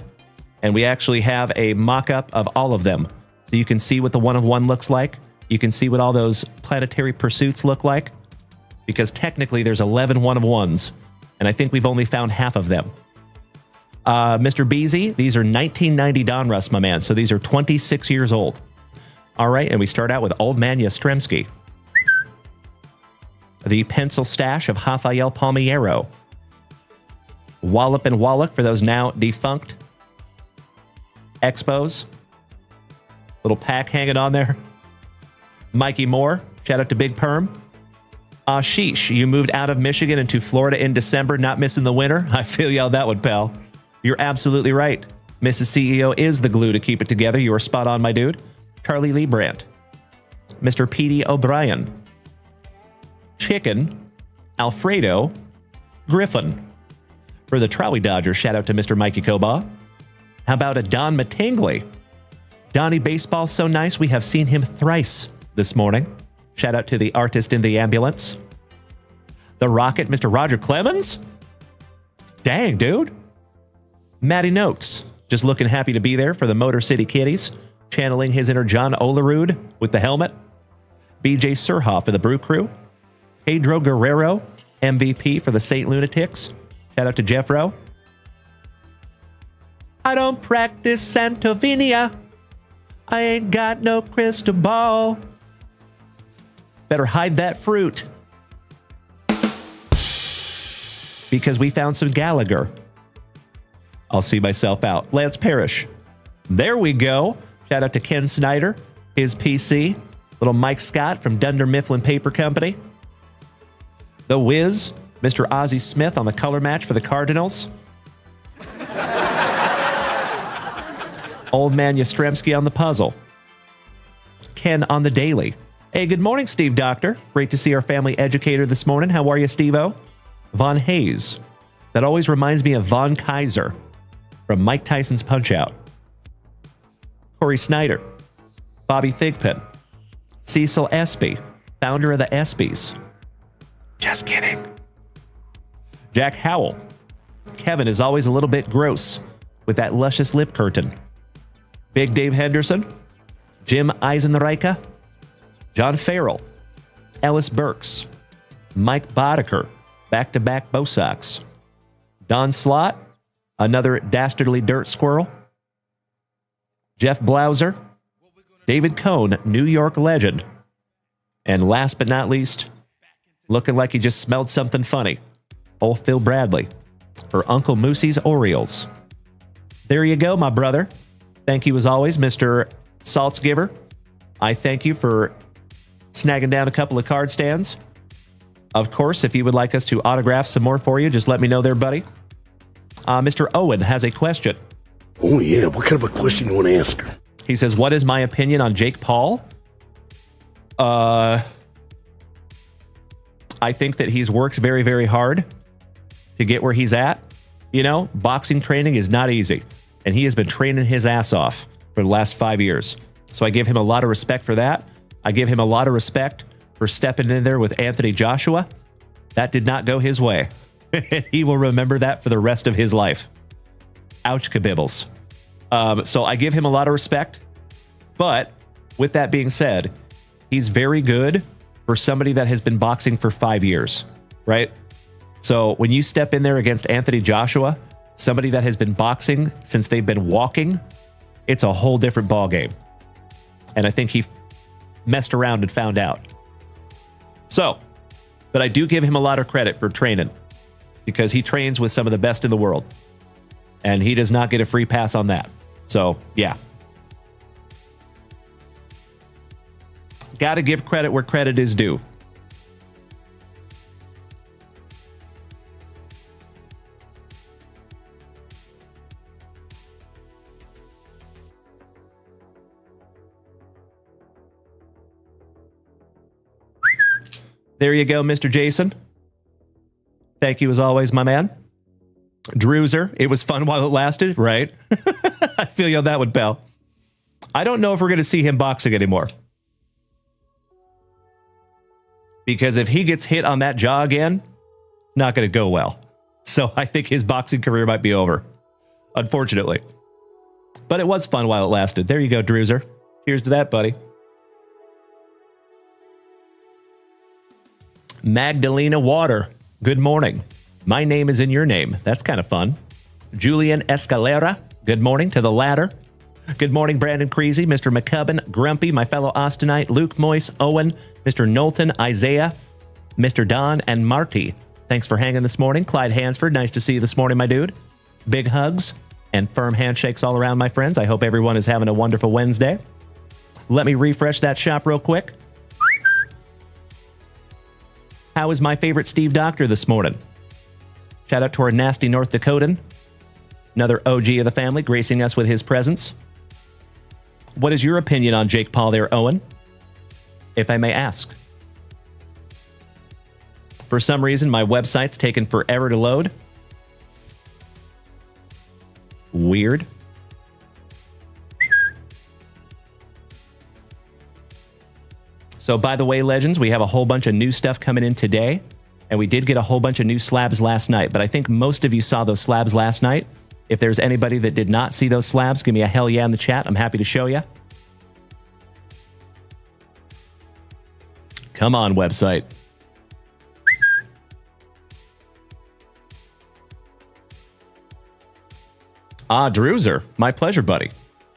and we actually have a mock-up of all of them. So you can see what the 1 of 1 looks like. You can see what all those planetary pursuits look like, because technically there's 11 1 of 1s, and I think we've only found half of them. Mr. Beezy, these are 1990 Donruss, my man, so these are 26 years old. All right, and we start out with Old Man Yastrzemski. The pencil stash of Rafael Palmeiro. Wallop and Wallach for those now defunct Expos. Little pack hanging on there. Mikey Moore, shout out to Big Perm. Sheesh, you moved out of Michigan into Florida in December, not missing the winter. I feel you on that one, pal. You're absolutely right. Mrs. CEO is the glue to keep it together. You are spot on, my dude. Charlie Lee Brandt. Mr. P.D. O'Brien. Chicken. Alfredo. Griffin. For the Trolley Dodgers, shout out to Mr. Mikey Koba. How about a Don Mattingly? Donnie Baseball, so nice. We have seen him thrice this morning. Shout out to the artist in the ambulance. The Rocket, Mr. Roger Clemens. Dang, dude. Matty Noakes, just looking happy to be there for the Motor City Kitties, channeling his inner John Olerud with the helmet. BJ Surhoff for the Brew Crew. Pedro Guerrero, MVP for the St. Lunatics. Shout out to Jeffro. I don't practice Santovinia. I ain't got no crystal ball. Better hide that fruit. Because we found some Gallagher. I'll see myself out. Lance Parrish. There we go. Shout out to Ken Snyder, his PC. Little Mike Scott from Dunder Mifflin Paper Company. The Wiz, Mr. Ozzie Smith on the color match for the Cardinals. Old Man Yastrzemski on the puzzle. Ken on the daily. Hey, good morning, Steve Doctor. Great to see our family educator this morning. How are you, Steve-O? Von Hayes. That always reminds me of Von Kaiser from Mike Tyson's Punch-Out. Corey Snyder. Bobby Thigpen. Cecil Espy, founder of the Espies. Just kidding. Jack Howell. Kevin is always a little bit gross with that luscious lip curtain. Big Dave Henderson. Jim Eisenreicher. John Farrell. Ellis Burks. Mike Boddicker. Back-to-back Bosox. Don Slott. Another dastardly dirt squirrel. Jeff Blauser. David Cohn, New York legend. And last but not least, looking like he just smelled something funny, old Phil Bradley for Uncle Moosey's Orioles. There you go, my brother. Thank you as always, Mr. Saltzgiver. I thank you for snagging down a couple of card stands. Of course, if you would like us to autograph some more for you, just let me know there, buddy. Mr. Owen has a question. Oh, yeah. What kind of a question you want to ask her? He says, what is my opinion on Jake Paul? I think that he's worked very, very hard to get where he's at. You know, boxing training is not easy. And he has been training his ass off for the last 5 years. So I give him a lot of respect for that. I give him a lot of respect for stepping in there with Anthony Joshua. That did not go his way. He will remember that for the rest of his life. Ouch, kabibbles. So I give him a lot of respect. But with that being said, he's very good for somebody that has been boxing for 5 years, right? So when you step in there against Anthony Joshua, somebody that has been boxing since they've been walking, it's a whole different ballgame. And I think he messed around and found out. So, but I do give him a lot of credit for training because he trains with some of the best in the world. And he does not get a free pass on that. So, yeah. Got to give credit where credit is due. There you go, Mr. Jason. Thank you as always, my man. Drewzer, it was fun while it lasted, right? I feel you on that one, pal. I don't know if we're going to see him boxing anymore. Because if he gets hit on that jaw again, not going to go well. So I think his boxing career might be over, unfortunately. But it was fun while it lasted. There you go, Drewzer. Cheers to that, buddy. Magdalena Water, good morning. My name is in your name. That's kind of fun. Julian Escalera, good morning to the ladder. Good morning, Brandon Creasy, Mr. McCubbin, Grumpy, my fellow Austinite, Luke Moyce, Owen, Mr. Knowlton, Isaiah, Mr. Don, and Marty. Thanks for hanging this morning. Clyde Hansford, nice to see you this morning, my dude. Big hugs and firm handshakes all around, my friends. I hope everyone is having a wonderful Wednesday. Let me refresh that shop real quick. How is my favorite Steve Doctor this morning? Shout out to our nasty North Dakotan. Another OG of the family gracing us with his presence. What is your opinion on Jake Paul there, Owen? If I may ask. For some reason, my website's taken forever to load. Weird. So, by the way, Legends, we have a whole bunch of new stuff coming in today, and we did get a whole bunch of new slabs last night, but I think most of you saw those slabs last night. If there's anybody that did not see those slabs, give me a hell yeah in the chat. I'm happy to show you. Come on, website. Ah, Drewzer. My pleasure, buddy.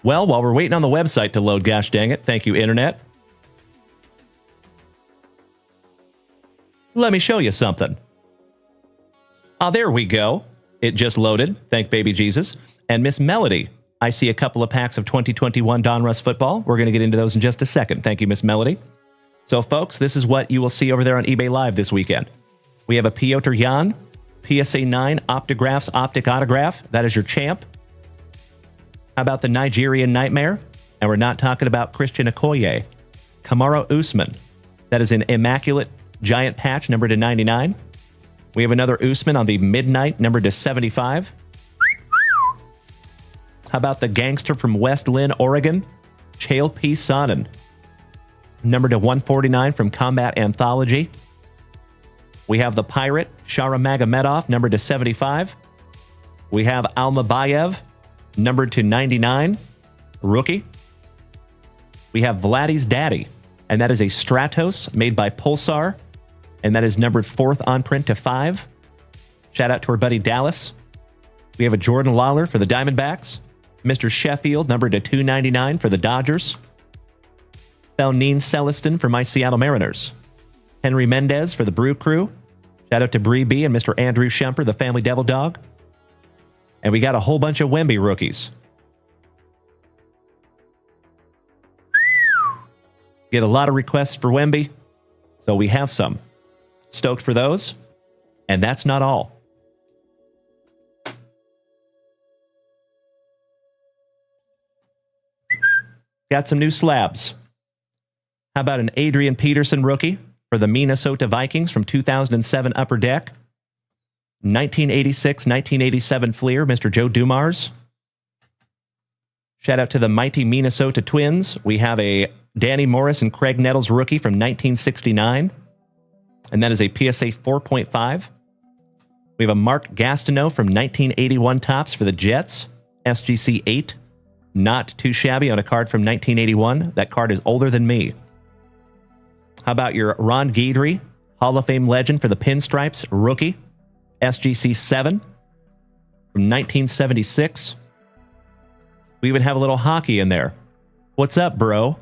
Well, while we're waiting on the website to load, gosh dang it, thank you, Internet. Let me show you something. Ah, there we go. It just loaded. Thank baby Jesus. And Miss Melody, I see a couple of packs of 2021 Donruss football. We're going to get into those in just a second. Thank you, Miss Melody. So, folks, this is what you will see over there on eBay Live this weekend. We have a Piotr Jan, PSA 9 Optographs Optic Autograph. That is your champ. How about the Nigerian Nightmare? And we're not talking about Christian Okoye. Kamara Usman. That is an immaculate giant patch, numbered to 99. We have another Usman on the Midnight, numbered to 75. How about the gangster from West Lynn, Oregon? Chael P. Sonnen. Numbered to 149 from Combat Anthology. We have the Pirate, Shara Magomedov, numbered to 75. We have Almabayev, numbered to 99. Rookie. We have Vladdy's Daddy, and that is a Stratos made by Pulsar, and that is numbered 4th on print to 5. Shout out to our buddy Dallas. We have a Jordan Lawler for the Diamondbacks. Mr. Sheffield, numbered to 299 for the Dodgers. Felnine Celestin for my Seattle Mariners. Henry Mendez for the Brew Crew. Shout out to Bree B and Mr. Andrew Shumper, the Family Devil Dog. And we got a whole bunch of Wemby rookies. Get a lot of requests for Wemby, so we have some. Stoked for those. And that's not all. Got some new slabs. How about an Adrian Peterson rookie for the Minnesota Vikings from 2007 Upper Deck? 1986-1987 Fleer, Mr. Joe Dumars. Shout out to the mighty Minnesota Twins. We have a Danny Morris and Craig Nettles rookie from 1969. And that is a PSA 4.5. We have a Mark Gastineau from 1981 Topps for the Jets. SGC 8. Not too shabby on a card from 1981. That card is older than me. How about your Ron Guidry, Hall of Fame legend for the Pinstripes, rookie, SGC 7 from 1976. We even have a little hockey in there. What's up, bro?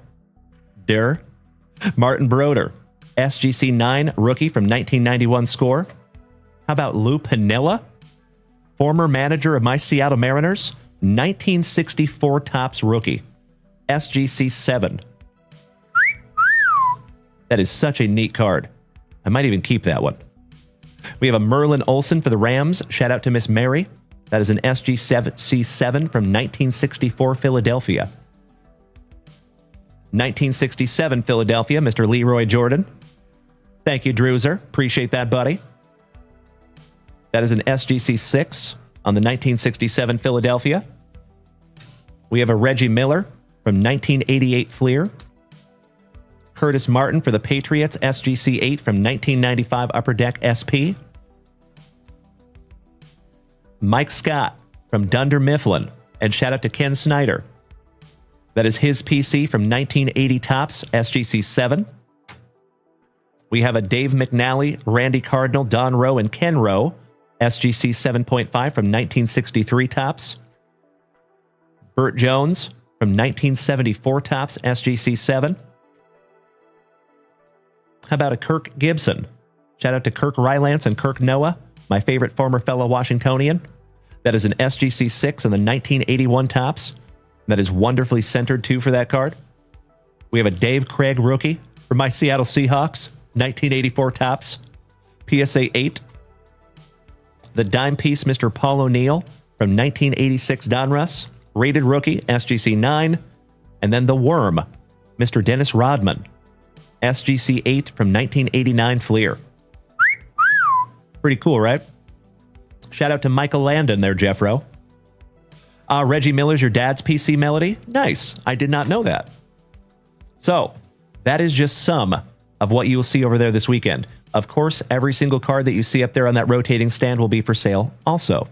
Martin Broder, SGC 9, rookie from 1991 score. How about Lou Piniella, former manager of my Seattle Mariners, 1964 Topps rookie, SGC 7. That is such a neat card. I might even keep that one. We have a Merlin Olsen for the Rams. Shout out to Miss Mary. That is an SGC 7 from 1964 Philadelphia. 1967 Philadelphia, Mr. Leroy Jordan. Thank you, Drewzer. Appreciate that, buddy. That is an SGC 6 on the 1967 Philadelphia. We have a Reggie Miller from 1988 Fleer. Curtis Martin for the Patriots, SGC 8 from 1995 Upper Deck SP. Mike Scott from Dunder Mifflin, and shout out to Ken Snyder. That is his PC from 1980 Topps, SGC 7. We have a Dave McNally, Randy Cardinal, Don Rowe, and Ken Rowe, SGC 7.5 from 1963 Topps. Burt Jones from 1974 Topps, SGC 7. How about a Kirk Gibson? Shout out to Kirk Rylance and Kirk Noah, my favorite former fellow Washingtonian. That is an SGC 6 in the 1981 Topps. That is wonderfully centered, too, for that card. We have a Dave Craig rookie for my Seattle Seahawks, 1984 Topps, PSA 8. The dime piece Mr. Paul O'Neill from 1986 Donruss, rated rookie, SGC 9. And then the Worm, Mr. Dennis Rodman, SGC 8 from 1989 Fleer. Pretty cool, right? Shout out to Michael Landon there, Jeffro. Reggie Miller's your dad's PC Melody? Nice. I did not know that. So, That is just some of what you will see over there this weekend. Of course, every single card that you see up there on that rotating stand will be for sale also.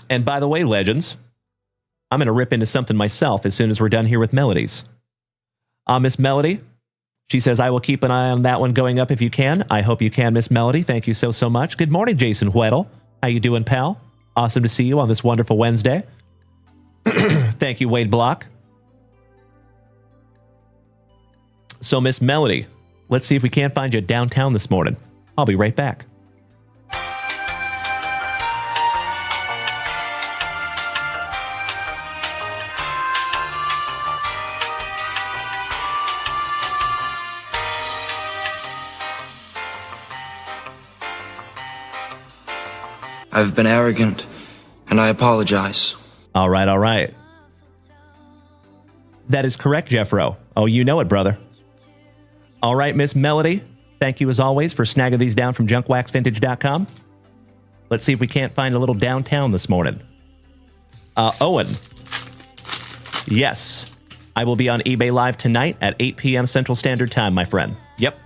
And by the way, legends, I'm going to rip into something myself as soon as we're done here with Melodies. Miss Melody, she says, I will keep an eye on that one going up if you can. I hope you can, Miss Melody. Thank you so much. Good morning, Jason Weddle. How you doing, pal? Awesome to see you on this wonderful Wednesday. Thank you, Wade Block. So, Miss Melody, let's see if we can't find you downtown this morning. I'll be right back. I've been arrogant, and I apologize. All right. That is correct, Jeffro. Oh, you know it, brother. All right, Miss Melody, thank you as always for snagging these down from JunkWaxVintage.com. Let's see if we can't find a little downtown this morning. Owen. Yes, I will be on eBay Live tonight at 8 p.m. Central Standard Time, my friend. Yep.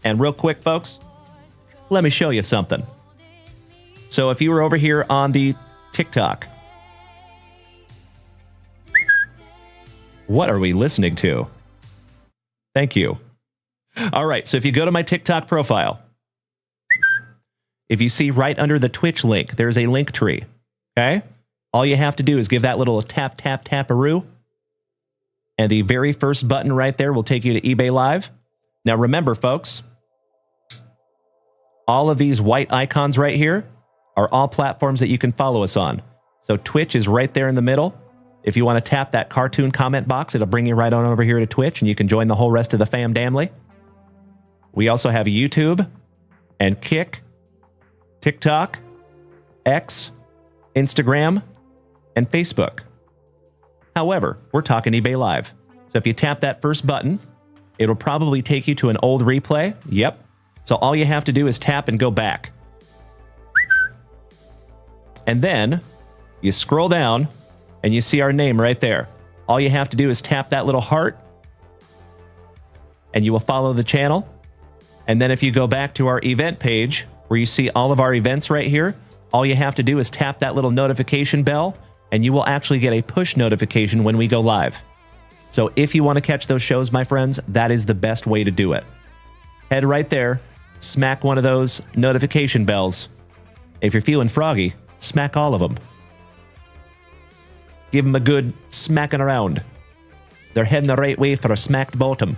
And real quick, folks, let me show you something. So if you were over here on the TikTok, what are we listening to? Thank you. All right, so if you go to my TikTok profile, if you see right under the Twitch link, there's a link tree, okay? All you have to do is give that little tap, tap, tap-a-roo, and the very first button right there will take you to eBay Live. Now remember, folks, all of these white icons right here are all platforms that you can follow us on. So Twitch is right there in the middle. If you want to tap that cartoon comment box, it'll bring you right on over here to Twitch, and you can join the whole rest of the fam damly. We also have YouTube and Kick, TikTok, X, Instagram, and Facebook. However, we're talking eBay Live. So if you tap that first button, it'll probably take you to an old replay. Yep. So all you have to do is tap and go back. And then you scroll down and you see our name right there. All you have to do is tap that little heart and you will follow the channel. And then if you go back to our event page where you see all of our events right here, all you have to do is tap that little notification bell and you will actually get a push notification when we go live. So if you want to catch those shows, my friends, that is the best way to do it. Head right there, smack one of those notification bells. If you're feeling froggy, smack all of them. Give them a good smacking around. They're heading the right way for a smacked bottom.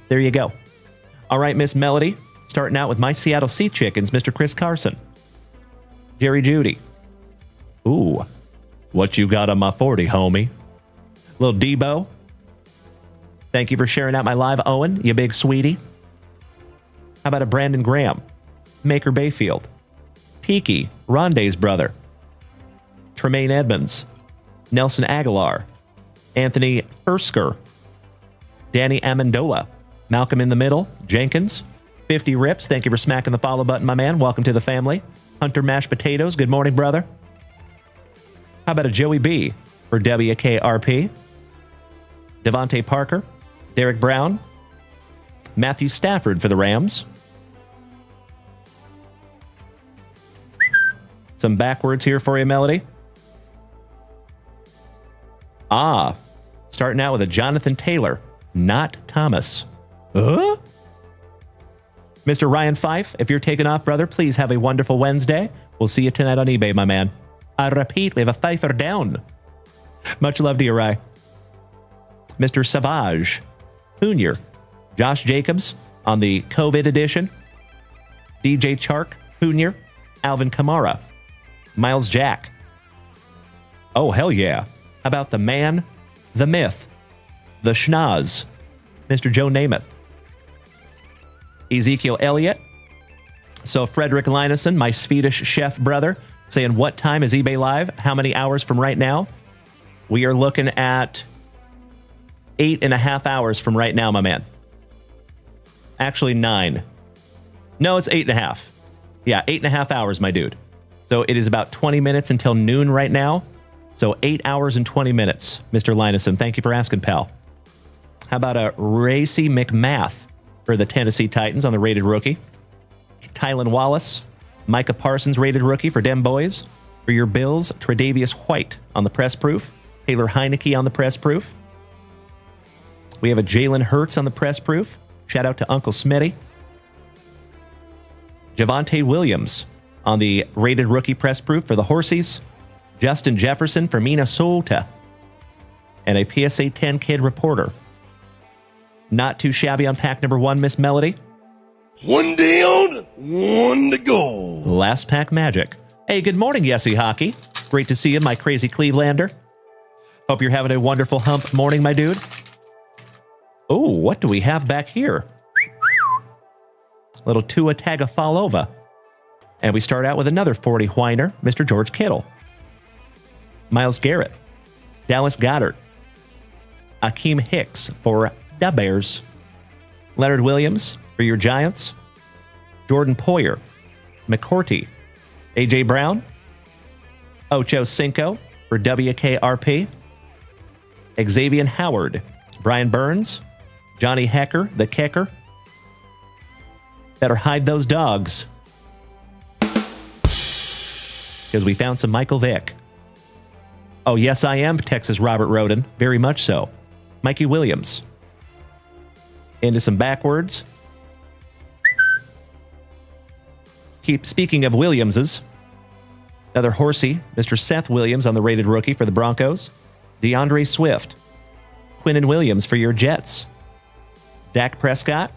There you go. All right, Miss Melody, starting out with my Seattle Sea Chickens, Mr. Chris Carson. Jerry Judy. Ooh, what you got on my 40, homie? Little Debo. Thank you for sharing out my live, Owen, you big sweetie. How about a Brandon Graham? Maker Bayfield. Tiki, Rondé's brother. Tremaine Edmonds. Nelson Aguilar. Anthony Fursker. Danny Amendola. Malcolm in the Middle. Jenkins. 50 Rips. Thank you for smacking the follow button, my man. Welcome to the family. Hunter Mashed Potatoes. Good morning, brother. How about a Joey B for WKRP? Devontae Parker. Derek Brown. Matthew Stafford for the Rams. Some backwards here for you, Melody. Starting out with a Jonathan Taylor, not Thomas. Mr. Ryan Fife, if you're taking off, brother, please have a wonderful Wednesday. We'll see you tonight on eBay, my man. I repeat, we have a Pfeiffer down. Much love to you, Rye. Mr. Savage, Junior, Josh Jacobs on the COVID edition. DJ Chark, Junior, Alvin Kamara, Miles Jack. Oh, hell yeah. How about the man, the myth, the schnoz, Mr. Joe Namath. Ezekiel Elliott. So Frederick Lineson, my Swedish chef brother, saying, what time is eBay Live? How many hours from right now? We are looking at 8.5 hours from right now, my man. Actually, 9. No, it's 8.5. Yeah, 8.5 hours, my dude. So it is about 20 minutes until noon right now. So 8 hours and 20 minutes, Mr. Linison. Thank you for asking, pal. How about a Racy McMath for the Tennessee Titans on the rated rookie? Tylan Wallace, Micah Parsons rated rookie for Dem Boys. For your Bills, Tre'Davious White on the press proof. Taylor Heineke on the press proof. We have a Jalen Hurts on the press proof. Shout out to Uncle Smitty. Javonte Williams on the rated rookie press proof for the Horsies. Justin Jefferson for Minnesota. And a PSA 10 kid reporter. Not too shabby on pack number 1, Miss Melody. One down, one to go. Last pack magic. Hey, good morning, Yessie Hockey. Great to see you, my crazy Clevelander. Hope you're having a wonderful hump morning, my dude. Oh, what do we have back here? Little Tua Tagovailoa. And we start out with another 40 whiner, Mr. George Kittle. Myles Garrett. Dallas Goedert. Akeem Hicks for the Bears. Leonard Williams for your Giants. Jordan Poyer. McCourty. A.J. Brown. Ocho Cinco for WKRP. Xavier Howard. Brian Burns. Johnny Hecker, the kicker. Better hide those dogs. Because we found some Michael Vick. Oh, yes, I am, Texas Robert Roden. Very much so. Mikey Williams. Into some backwards. Keep speaking of Williamses. Another horsey, Mr. Seth Williams on the rated rookie for the Broncos. DeAndre Swift. Quinnen Williams for your Jets. Dak Prescott.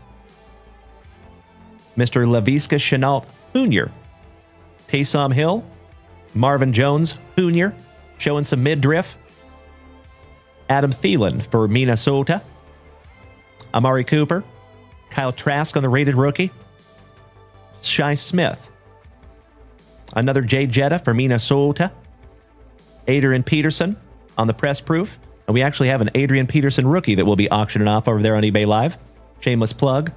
Mr. Laviska Shenault Jr. Taysom Hill. Marvin Jones Jr. Showing some midriff. Adam Thielen for Minnesota. Amari Cooper. Kyle Trask on the rated rookie. Shai Smith. Another Jay Jetta for Minnesota. Adrian Peterson on the press proof. And we actually have an Adrian Peterson rookie that we'll be auctioning off over there on eBay Live. Shameless plug.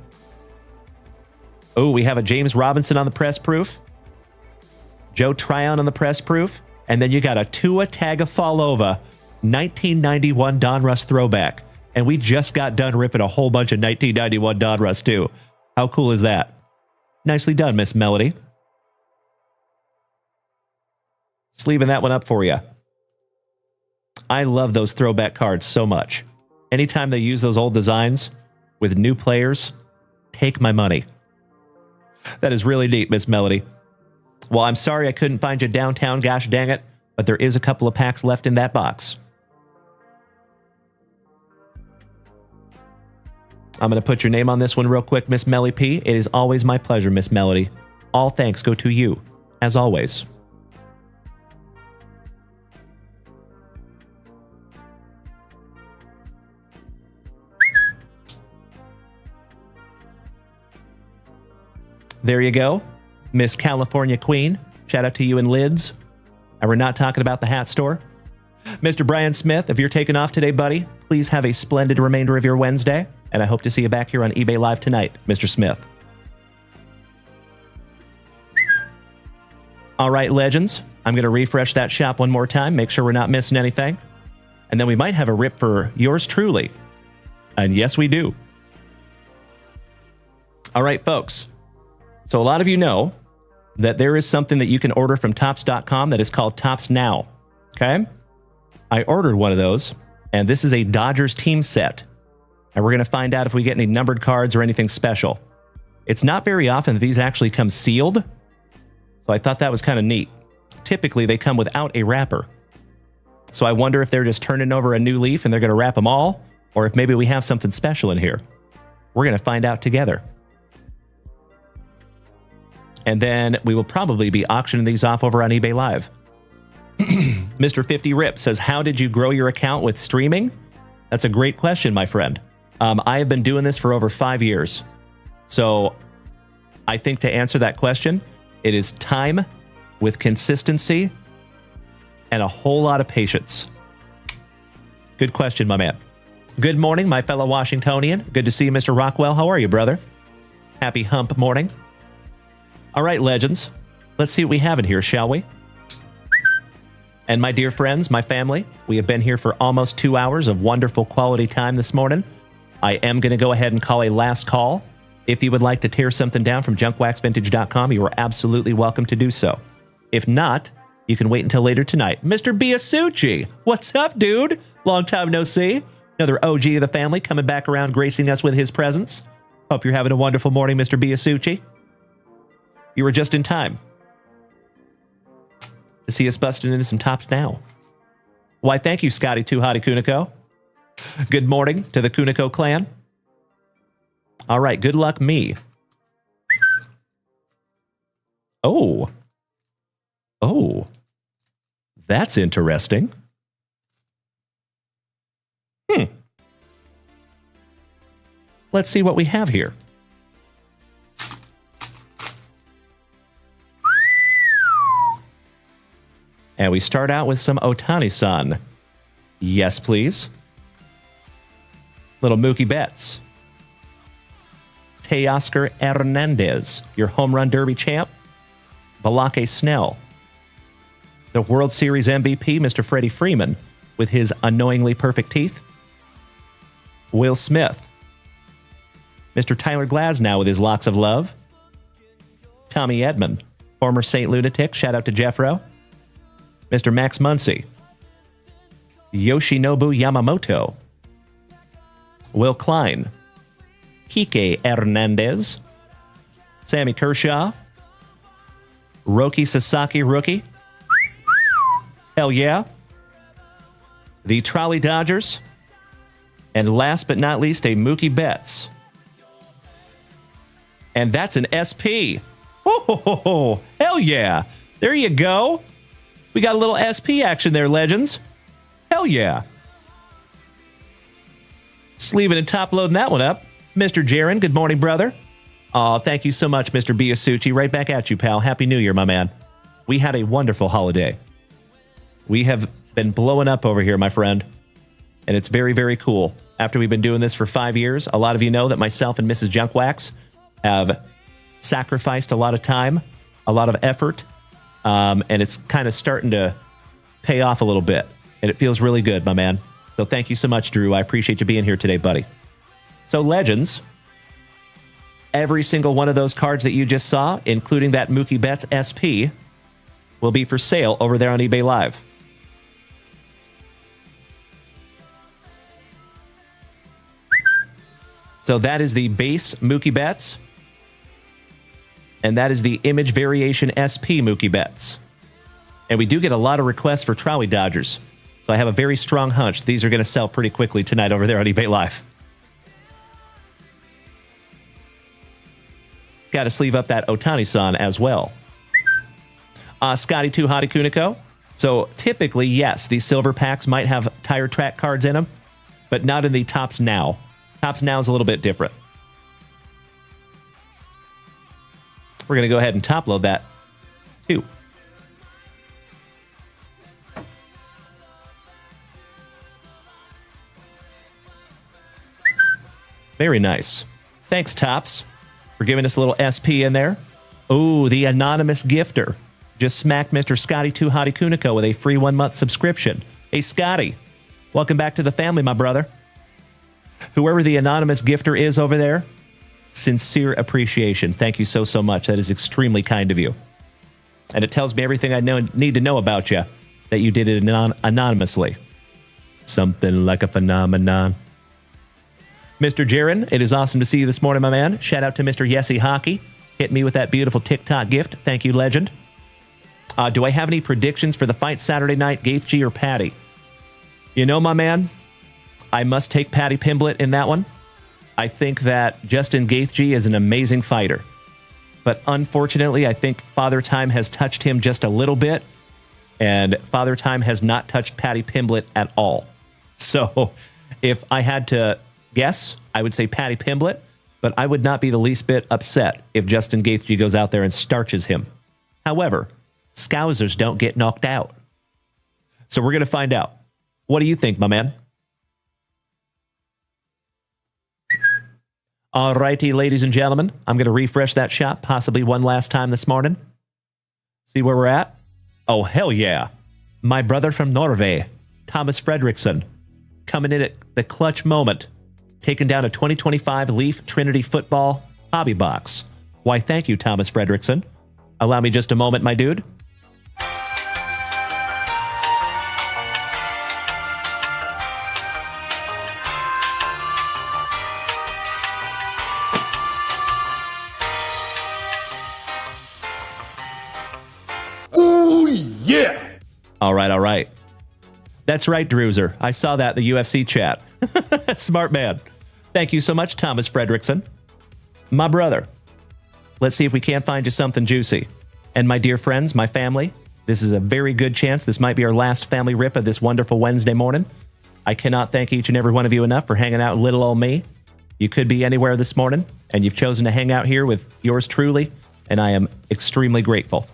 Oh, we have a James Robinson on the press proof. Joe Tryon on the press proof. And then you got a Tua Tagovailoa 1991 Donruss throwback. And we just got done ripping a whole bunch of 1991 Donruss too. How cool is that? Nicely done, Miss Melody. Sleeving that one up for you. I love those throwback cards so much. Anytime they use those old designs with new players, take my money. That is really neat, Miss Melody. Well, I'm sorry I couldn't find you downtown, gosh dang it, but there is a couple of packs left in that box. I'm going to put your name on this one real quick, Miss Melly P. It is always my pleasure, Miss Melody. All thanks go to you, as always. There you go, Miss California Queen. Shout out to you and Lids. And we're not talking about the hat store. Mr. Brian Smith, if you're taking off today, buddy, please have a splendid remainder of your Wednesday. And I hope to see you back here on eBay Live tonight, Mr. Smith. All right, legends. I'm going to refresh that shop one more time, make sure we're not missing anything. And then we might have a rip for yours truly. And yes, we do. All right, folks. So a lot of you know that there is something that you can order from Topps.com that is called Topps Now. Okay? I ordered one of those, and this is a Dodgers team set. And we're going to find out if we get any numbered cards or anything special. It's not very often that these actually come sealed, so I thought that was kind of neat. Typically, they come without a wrapper. So I wonder if they're just turning over a new leaf and they're going to wrap them all, or if maybe we have something special in here. We're going to find out together. And then we will probably be auctioning these off over on eBay Live. Mr. 50 Rip says, how did you grow your account with streaming? That's a great question, my friend. I have been doing this for over 5 years. So I think to answer that question, it is time with consistency and a whole lot of patience. Good question, my man. Good morning, my fellow Washingtonian. Good to see you, Mr. Rockwell. How are you, brother? Happy hump morning. All right, legends. Let's see what we have in here, shall we? And my dear friends, my family, we have been here for almost 2 hours of wonderful quality time this morning. I am going to go ahead and call a last call. If you would like to tear something down from JunkWaxVintage.com, you are absolutely welcome to do so. If not, you can wait until later tonight. Mr. Biasucci, what's up, dude? Long time no see. Another OG of the family coming back around, gracing us with his presence. Hope you're having a wonderful morning, Mr. Biasucci. You were just in time to see us busting into some tops now. Why, thank you, Scotty Too Hottie Kuniko. Good morning to the Kuniko clan. All right, good luck me. Oh. Oh. That's interesting. Let's see what we have here. And we start out with some Ohtani-san. Yes, please. Little Mookie Betts. Teoscar Hernandez, your home run derby champ. Balake Snell. The World Series MVP, Mr. Freddie Freeman, with his annoyingly perfect teeth. Will Smith. Mr. Tyler Glasnow with his locks of love. Tommy Edman, former St. Lunatic, shout out to Jeffro. Mr. Max Muncy. Yoshinobu Yamamoto. Will Klein. Kike Hernandez. Sammy Kershaw. Roki Sasaki rookie. Hell yeah. The Trolley Dodgers. And last but not least, a Mookie Betts. And that's an SP. Oh, hell yeah. There you go. We got a little SP action there, legends. Hell yeah. Sleeving and top loading that one up. Mr. Jaron, good morning, brother. Oh, thank you so much, Mr. Biasucci. Right back at you, pal. Happy New Year, my man. We had a wonderful holiday. We have been blowing up over here, my friend. And it's very, very cool. After we've been doing this for 5 years, a lot of you know that myself and Mrs. Junkwax have sacrificed a lot of time, a lot of effort, and it's kind of starting to pay off a little bit. And it feels really good, my man. So thank you so much, Drew. I appreciate you being here today, buddy. So, legends, every single one of those cards that you just saw, including that Mookie Betts SP, will be for sale over there on eBay Live. So that is the base Mookie Betts. And that is the image variation SP Mookie Betts. And we do get a lot of requests for Trolley Dodgers. So I have a very strong hunch these are going to sell pretty quickly tonight over there on eBay Live. Got to sleeve up that Ohtani-san as well. Scotty Too Hottie Kuniko. So typically, yes, these silver packs might have tire track cards in them, but not in the Tops Now. Tops Now is a little bit different. We're going to go ahead and top load that too. Very nice. Thanks, Tops, for giving us a little SP in there. Oh, the anonymous gifter just smacked Mr. Scotty Too Hottie Kuniko with a free 1-month subscription. Hey, Scotty, welcome back to the family, my brother. Whoever the anonymous gifter is over there, sincere appreciation. Thank you so, so much. That is extremely kind of you. And it tells me everything I need to know about you, that you did it anonymously. Something like a phenomenon. Mr. Jaron, it is awesome to see you this morning, my man. Shout out to Mr. Yessie Hockey. Hit me with that beautiful TikTok gift. Thank you, legend. Do I have any predictions for the fight Saturday night, Gaethje or Patty? You know, my man, I must take Patty Pimblett in that one. I think that Justin Gaethje is an amazing fighter. But unfortunately, I think Father Time has touched him just a little bit. And Father Time has not touched Patty Pimblett at all. So if I had to guess, I would say Patty Pimblett. But I would not be the least bit upset if Justin Gaethje goes out there and starches him. However, Scousers don't get knocked out. So we're going to find out. What do you think, my man? All righty, ladies and gentlemen. I'm going to refresh that shop possibly one last time this morning. See where we're at? Oh, hell yeah. My brother from Norway, Thomas Fredrickson, coming in at the clutch moment, taking down a 2025 Leaf Trinity Football hobby box. Why, thank you, Thomas Fredrickson. Allow me just a moment, my dude. Oh, yeah. All right, all right. That's right, Drewser. I saw that in the UFC chat. Smart man. Thank you so much, Thomas Fredrickson. My brother. Let's see if we can't find you something juicy. And my dear friends, my family, this is a very good chance. This might be our last family rip of this wonderful Wednesday morning. I cannot thank each and every one of you enough for hanging out with little old me. You could be anywhere this morning, and you've chosen to hang out here with yours truly, and I am extremely grateful.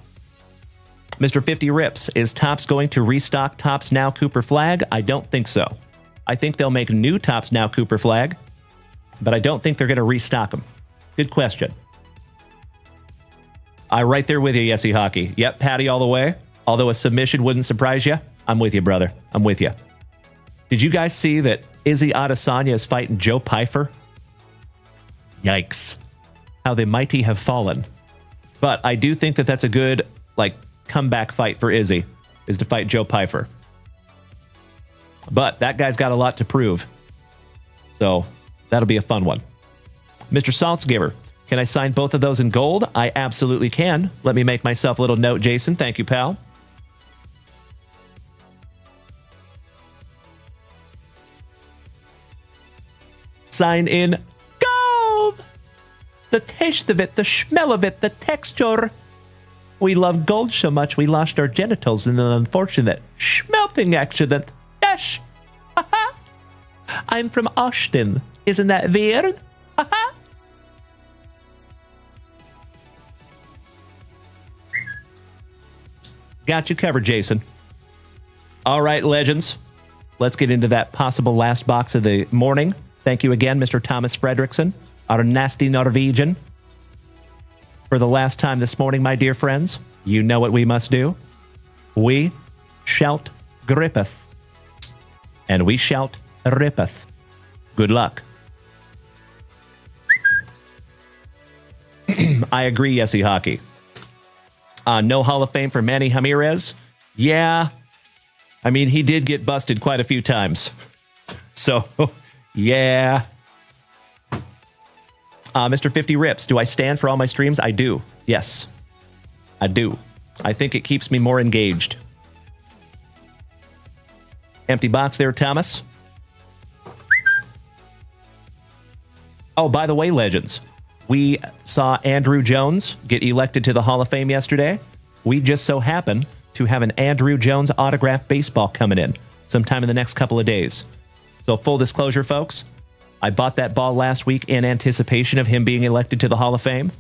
Mr. 50 Rips, is Topps going to restock Topps Now Cooper Flag? I don't think so. I think they'll make new Topps Now Cooper Flag, but I don't think they're going to restock them. Good question. I'm right there with you, Yesy Hockey. Yep, Patty all the way. Although a submission wouldn't surprise you, I'm with you, brother. I'm with you. Did you guys see that Izzy Adesanya is fighting Joe Pyfer? Yikes. How the mighty have fallen. But I do think that that's a good, comeback fight for Izzy, is to fight Joe Pyfer. But that guy's got a lot to prove. So that'll be a fun one. Mr. Saltzgiver, can I sign both of those in gold? I absolutely can. Let me make myself a little note, Jason. Thank you, pal. Sign in gold! The taste of it, the smell of it, the texture. We love gold so much we lost our genitals in an unfortunate smelting accident. Yes! I'm from Austin. Isn't that weird? Got you covered, Jason. All right, legends. Let's get into that possible last box of the morning. Thank you again, Mr. Thomas Fredrickson, our nasty Norwegian. For the last time this morning, my dear friends, you know what we must do. We shout grippeth. And we shout rippeth. Good luck. I agree, Yesy Hockey. No Hall of Fame for Manny Ramirez. Yeah. I mean, he did get busted quite a few times. So, yeah. Mr. 50 Rips, do I stand for all my streams? I do. Yes, I do. I think it keeps me more engaged. Empty box there, Thomas. Oh, by the way, legends, we saw Andrew Jones get elected to the Hall of Fame yesterday. We just so happen to have an Andrew Jones autographed baseball coming in sometime in the next couple of days. So full disclosure, folks, I bought that ball last week in anticipation of him being elected to the Hall of Fame.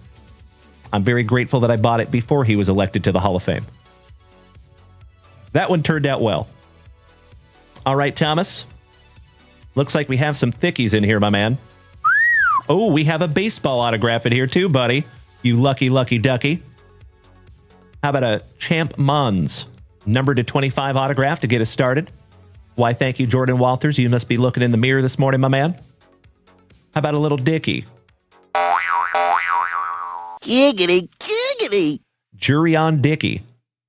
I'm very grateful that I bought it before he was elected to the Hall of Fame. That one turned out well. All right, Thomas. Looks like we have some thickies in here, my man. Oh, we have a baseball autograph in here too, buddy. You lucky, lucky ducky. How about a Champ Mons number to 25 autograph to get us started? Why, thank you, Jordan Walters. You must be looking in the mirror this morning, my man. How about a little Dicky? Giggity, giggity. Jurion Dickey.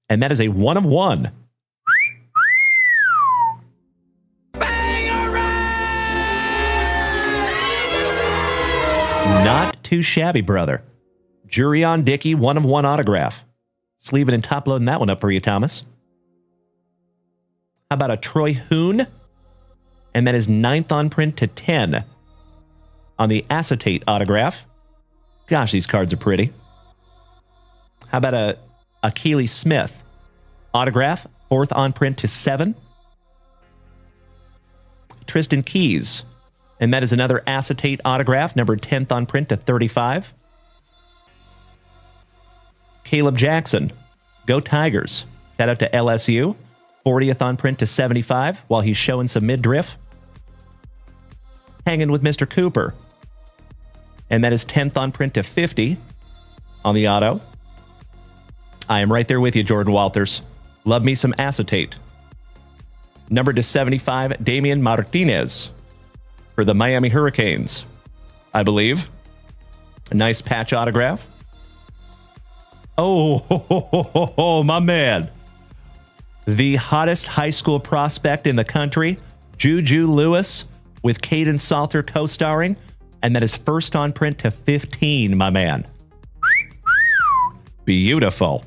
And that is a 1 of 1. Not too shabby, brother. Jurion Dickey, 1 of 1 autograph. Sleeving and top loading that one up for you, Thomas. How about a Troy Hoon? And that is 9th on print to 10 on the acetate autograph. Gosh, these cards are pretty. How about a Keely Smith autograph, 4th on print to 7. Tristan Keys, and that is another acetate autograph, number 10th on print to 35. Caleb Jackson, go Tigers. Shout out to LSU, 40th on print to 75, while he's showing some midriff. Hanging with Mr. Cooper, and that is 10th on print to 50 on the auto. I am right there with you, Jordan Walters. Love me some acetate. Number to 75, Damian Martinez for the Miami Hurricanes, I believe. A nice patch autograph. Oh, my man. The hottest high school prospect in the country, Juju Lewis, with Caden Salter co-starring, and that is first on print to 15, my man. Beautiful.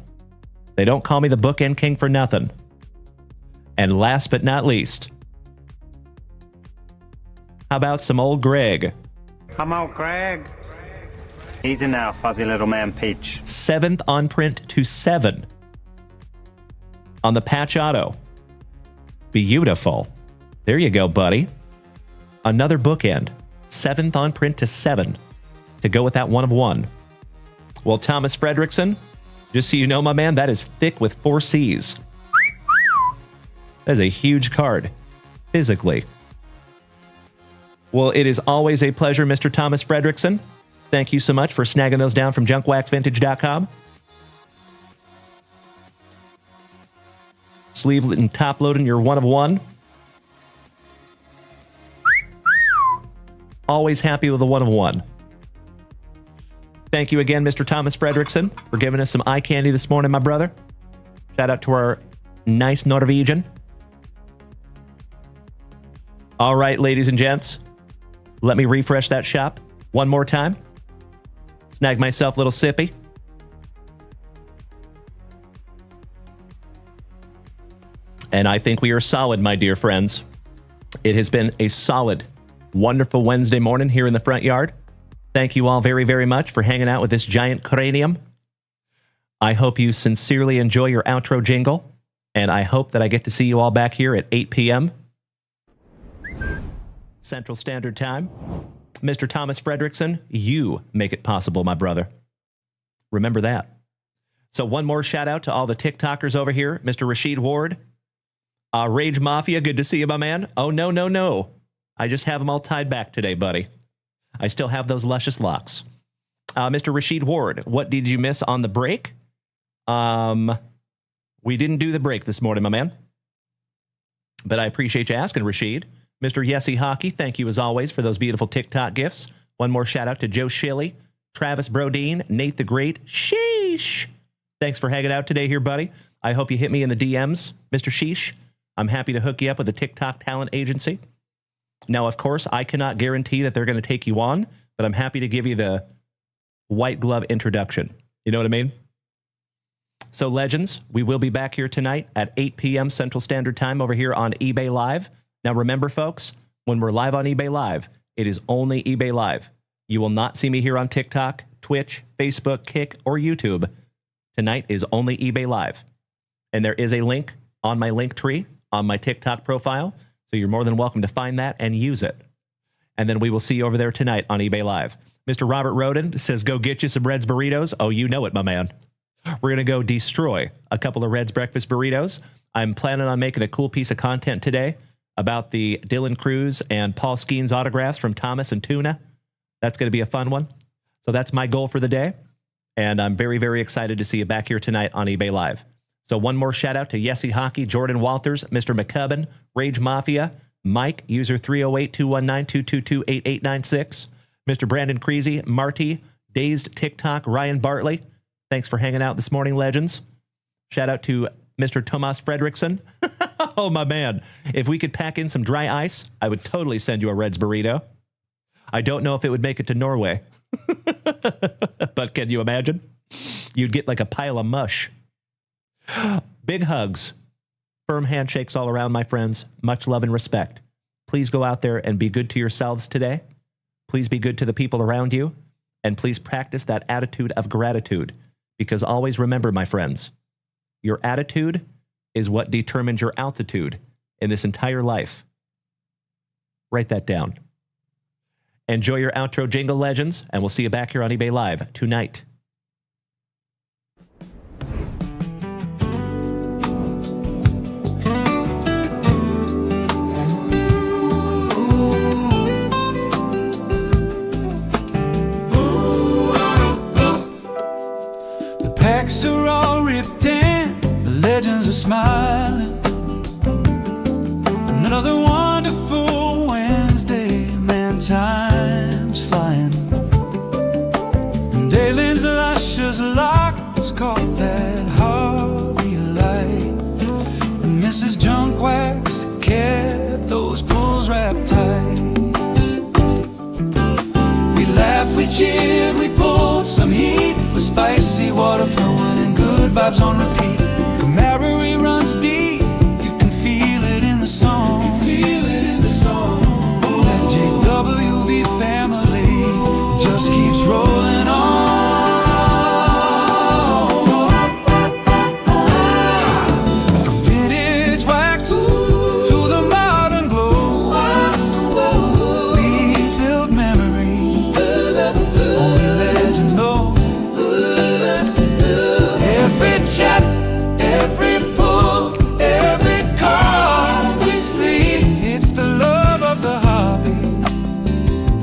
They don't call me the bookend king for nothing. And last but not least, how about some old Greg? Come on, Greg. Easy now, fuzzy little man Peach. 7th on print to 7 on the patch auto. Beautiful. There you go, buddy. Another bookend. 7th on print to 7 to go with that 1 of 1. Well, Thomas Fredrickson, just so you know, my man, that is thick with 4 C's. That is a huge card, physically. Well, it is always a pleasure, Mr. Thomas Fredrickson. Thank you so much for snagging those down from JunkWaxVintage.com. Sleeve and top loading your 1 of 1. Always happy with the 1 of 1. Thank you again, Mr. Thomas Fredrickson, for giving us some eye candy this morning, my brother. Shout out to our nice Norwegian. All right, ladies and gents, let me refresh that shop one more time. Snag myself a little sippy. And I think we are solid, my dear friends. It has been a solid, wonderful Wednesday morning here in the front yard. Thank you all very, very much for hanging out with this giant cranium. I hope you sincerely enjoy your outro jingle, and I hope that I get to see you all back here at 8 p.m. Central Standard Time. Mr. Thomas Fredrickson, you make it possible, my brother. Remember that. So one more shout out to all the TikTokers over here. Mr. Rashid Ward. Rage Mafia, good to see you, my man. Oh, no. I just have them all tied back today, buddy. I still have those luscious locks. Mr. Rashid Ward, what did you miss on the break? We didn't do the break this morning, my man. But I appreciate you asking, Rashid. Mr. Yessie Hockey, thank you as always for those beautiful TikTok gifts. One more shout out to Joe Shilley, Travis Brodeen, Nate the Great. Sheesh. Thanks for hanging out today here, buddy. I hope you hit me in the DMs, Mr. Sheesh. I'm happy to hook you up with a TikTok talent agency. Now, of course, I cannot guarantee that they're going to take you on, but I'm happy to give you the white glove introduction. You know what I mean? So, legends, we will be back here tonight at 8 p.m. Central Standard Time over here on eBay Live. Now, remember, folks, when we're live on eBay Live, it is only eBay Live. You will not see me here on TikTok, Twitch, Facebook, Kick, or YouTube. Tonight is only eBay Live. And there is a link on my link tree on my TikTok profile, so you're more than welcome to find that and use it. And then we will see you over there tonight on eBay Live. Mr. Robert Roden says, go get you some Red's burritos. Oh, you know it, my man. We're going to go destroy a couple of Red's breakfast burritos. I'm planning on making a cool piece of content today about the Dylan Cruz and Paul Skeens autographs from Thomas and Tuna. That's going to be a fun one. So that's my goal for the day. And I'm very, very excited to see you back here tonight on eBay Live. So one more shout out to Yessie Hockey, Jordan Walters, Mr. McCubbin, Rage Mafia, Mike, user 308-219-222-8896, Mr. Brandon Creasy, Marty, Dazed TikTok, Ryan Bartley. Thanks for hanging out this morning, legends. Shout out to Mr. Thomas Fredrickson. Oh, my man. If we could pack in some dry ice, I would totally send you a Red's burrito. I don't know if it would make it to Norway. But can you imagine? You'd get like a pile of mush. Big hugs. Firm handshakes all around, my friends. Much love and respect. Please go out there and be good to yourselves today. Please be good to the people around you. And please practice that attitude of gratitude. Because always remember, my friends, your attitude is what determines your altitude in this entire life. Write that down. Enjoy your outro jingle, legends, and we'll see you back here on eBay Live tonight. The packs are all ripped in, the legends are smiling. spicy water flowing and good vibes on repeat. Camaraderie runs deep, you can feel it in the song. That JWV family just keeps rolling on. From vintage wax to the modern glow, we build memories only legends know. Every chat, every pull, every card we sleep, it's the love of the hobby.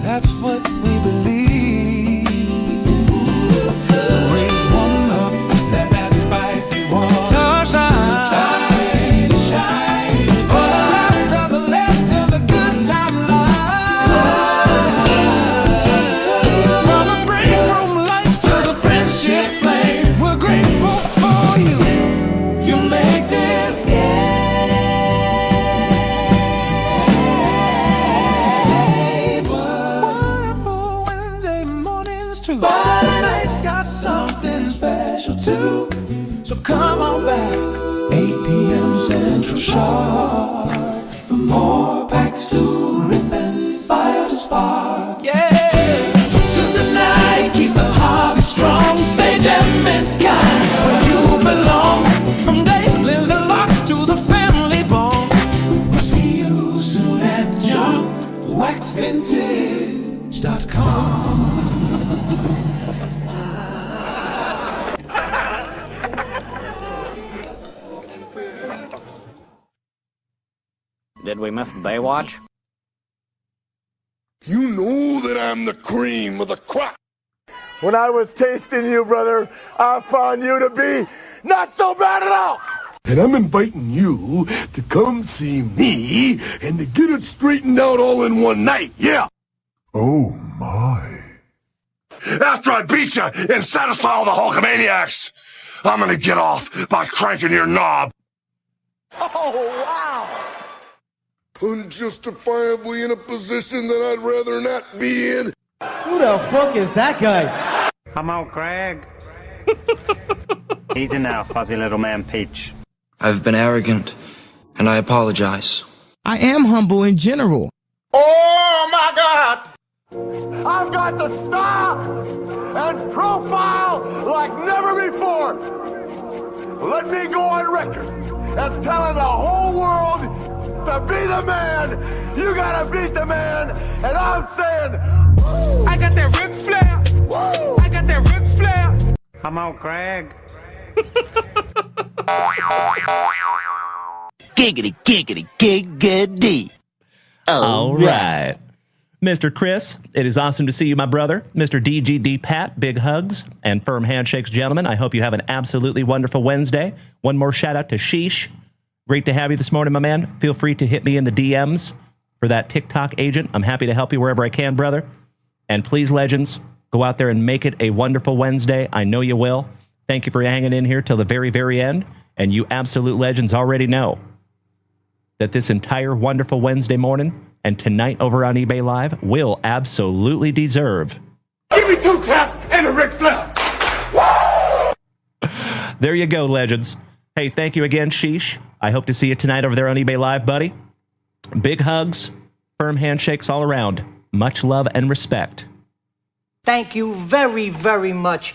That's what we believe. So raise one up, let that spicy water shine, shine. For the laughter, the laughter, the good time life. From the break room lights to the friendship flame, we're grateful for you. You make this wonderful Wednesday mornings true. But tonight's got something special too. So come on back, 8 p.m. Central Sharp, for more packs to rip and fire to spark. Yeah. So tonight, keep the hobby strong, stay jamming kind, where you belong. From Dablins and locks to the family bone. We'll see you soon at JunkWaxVintage.com. Did we miss Baywatch? You know that I'm the cream of the crop. When I was tasting you, brother, I found you to be not so bad at all. And I'm inviting you to come see me and to get it straightened out all in one night, yeah. Oh, my. After I beat you and satisfy all the Hulkamaniacs, I'm gonna get off by cranking your knob. Oh, wow. Unjustifiably in a position that I'd rather not be in. Who the fuck is that guy? Come out, Greg. Easy now, fuzzy little man Peach. I've been arrogant, and I apologize. I am humble in general. Oh, my God. I've got the style and profile like never before. Let me go on record as telling the whole world to be the man. You gotta beat the man. And I'm saying, I got that Ric Flair. Woo! I got that Ric Flair. Come out, Greg. Giggity, giggity, giggity. All right. Mr. Chris, it is awesome to see you, my brother. Mr. DGD Pat, big hugs and firm handshakes, gentlemen. I hope you have an absolutely wonderful Wednesday. One more shout out to Sheesh. Great to have you this morning, my man. Feel free to hit me in the DMs for that TikTok agent. I'm happy to help you wherever I can, brother. And please, legends, go out there and make it a wonderful Wednesday. I know you will. Thank you for hanging in here till the very, very end. And you absolute legends already know that this entire wonderful Wednesday morning and tonight over on eBay Live will absolutely deserve. Give me 2 claps and a Ric Flair. There you go, legends. Hey, thank you again, Sheesh. I hope to see you tonight over there on eBay Live, buddy. Big hugs, firm handshakes all around. Much love and respect. Thank you very, very much.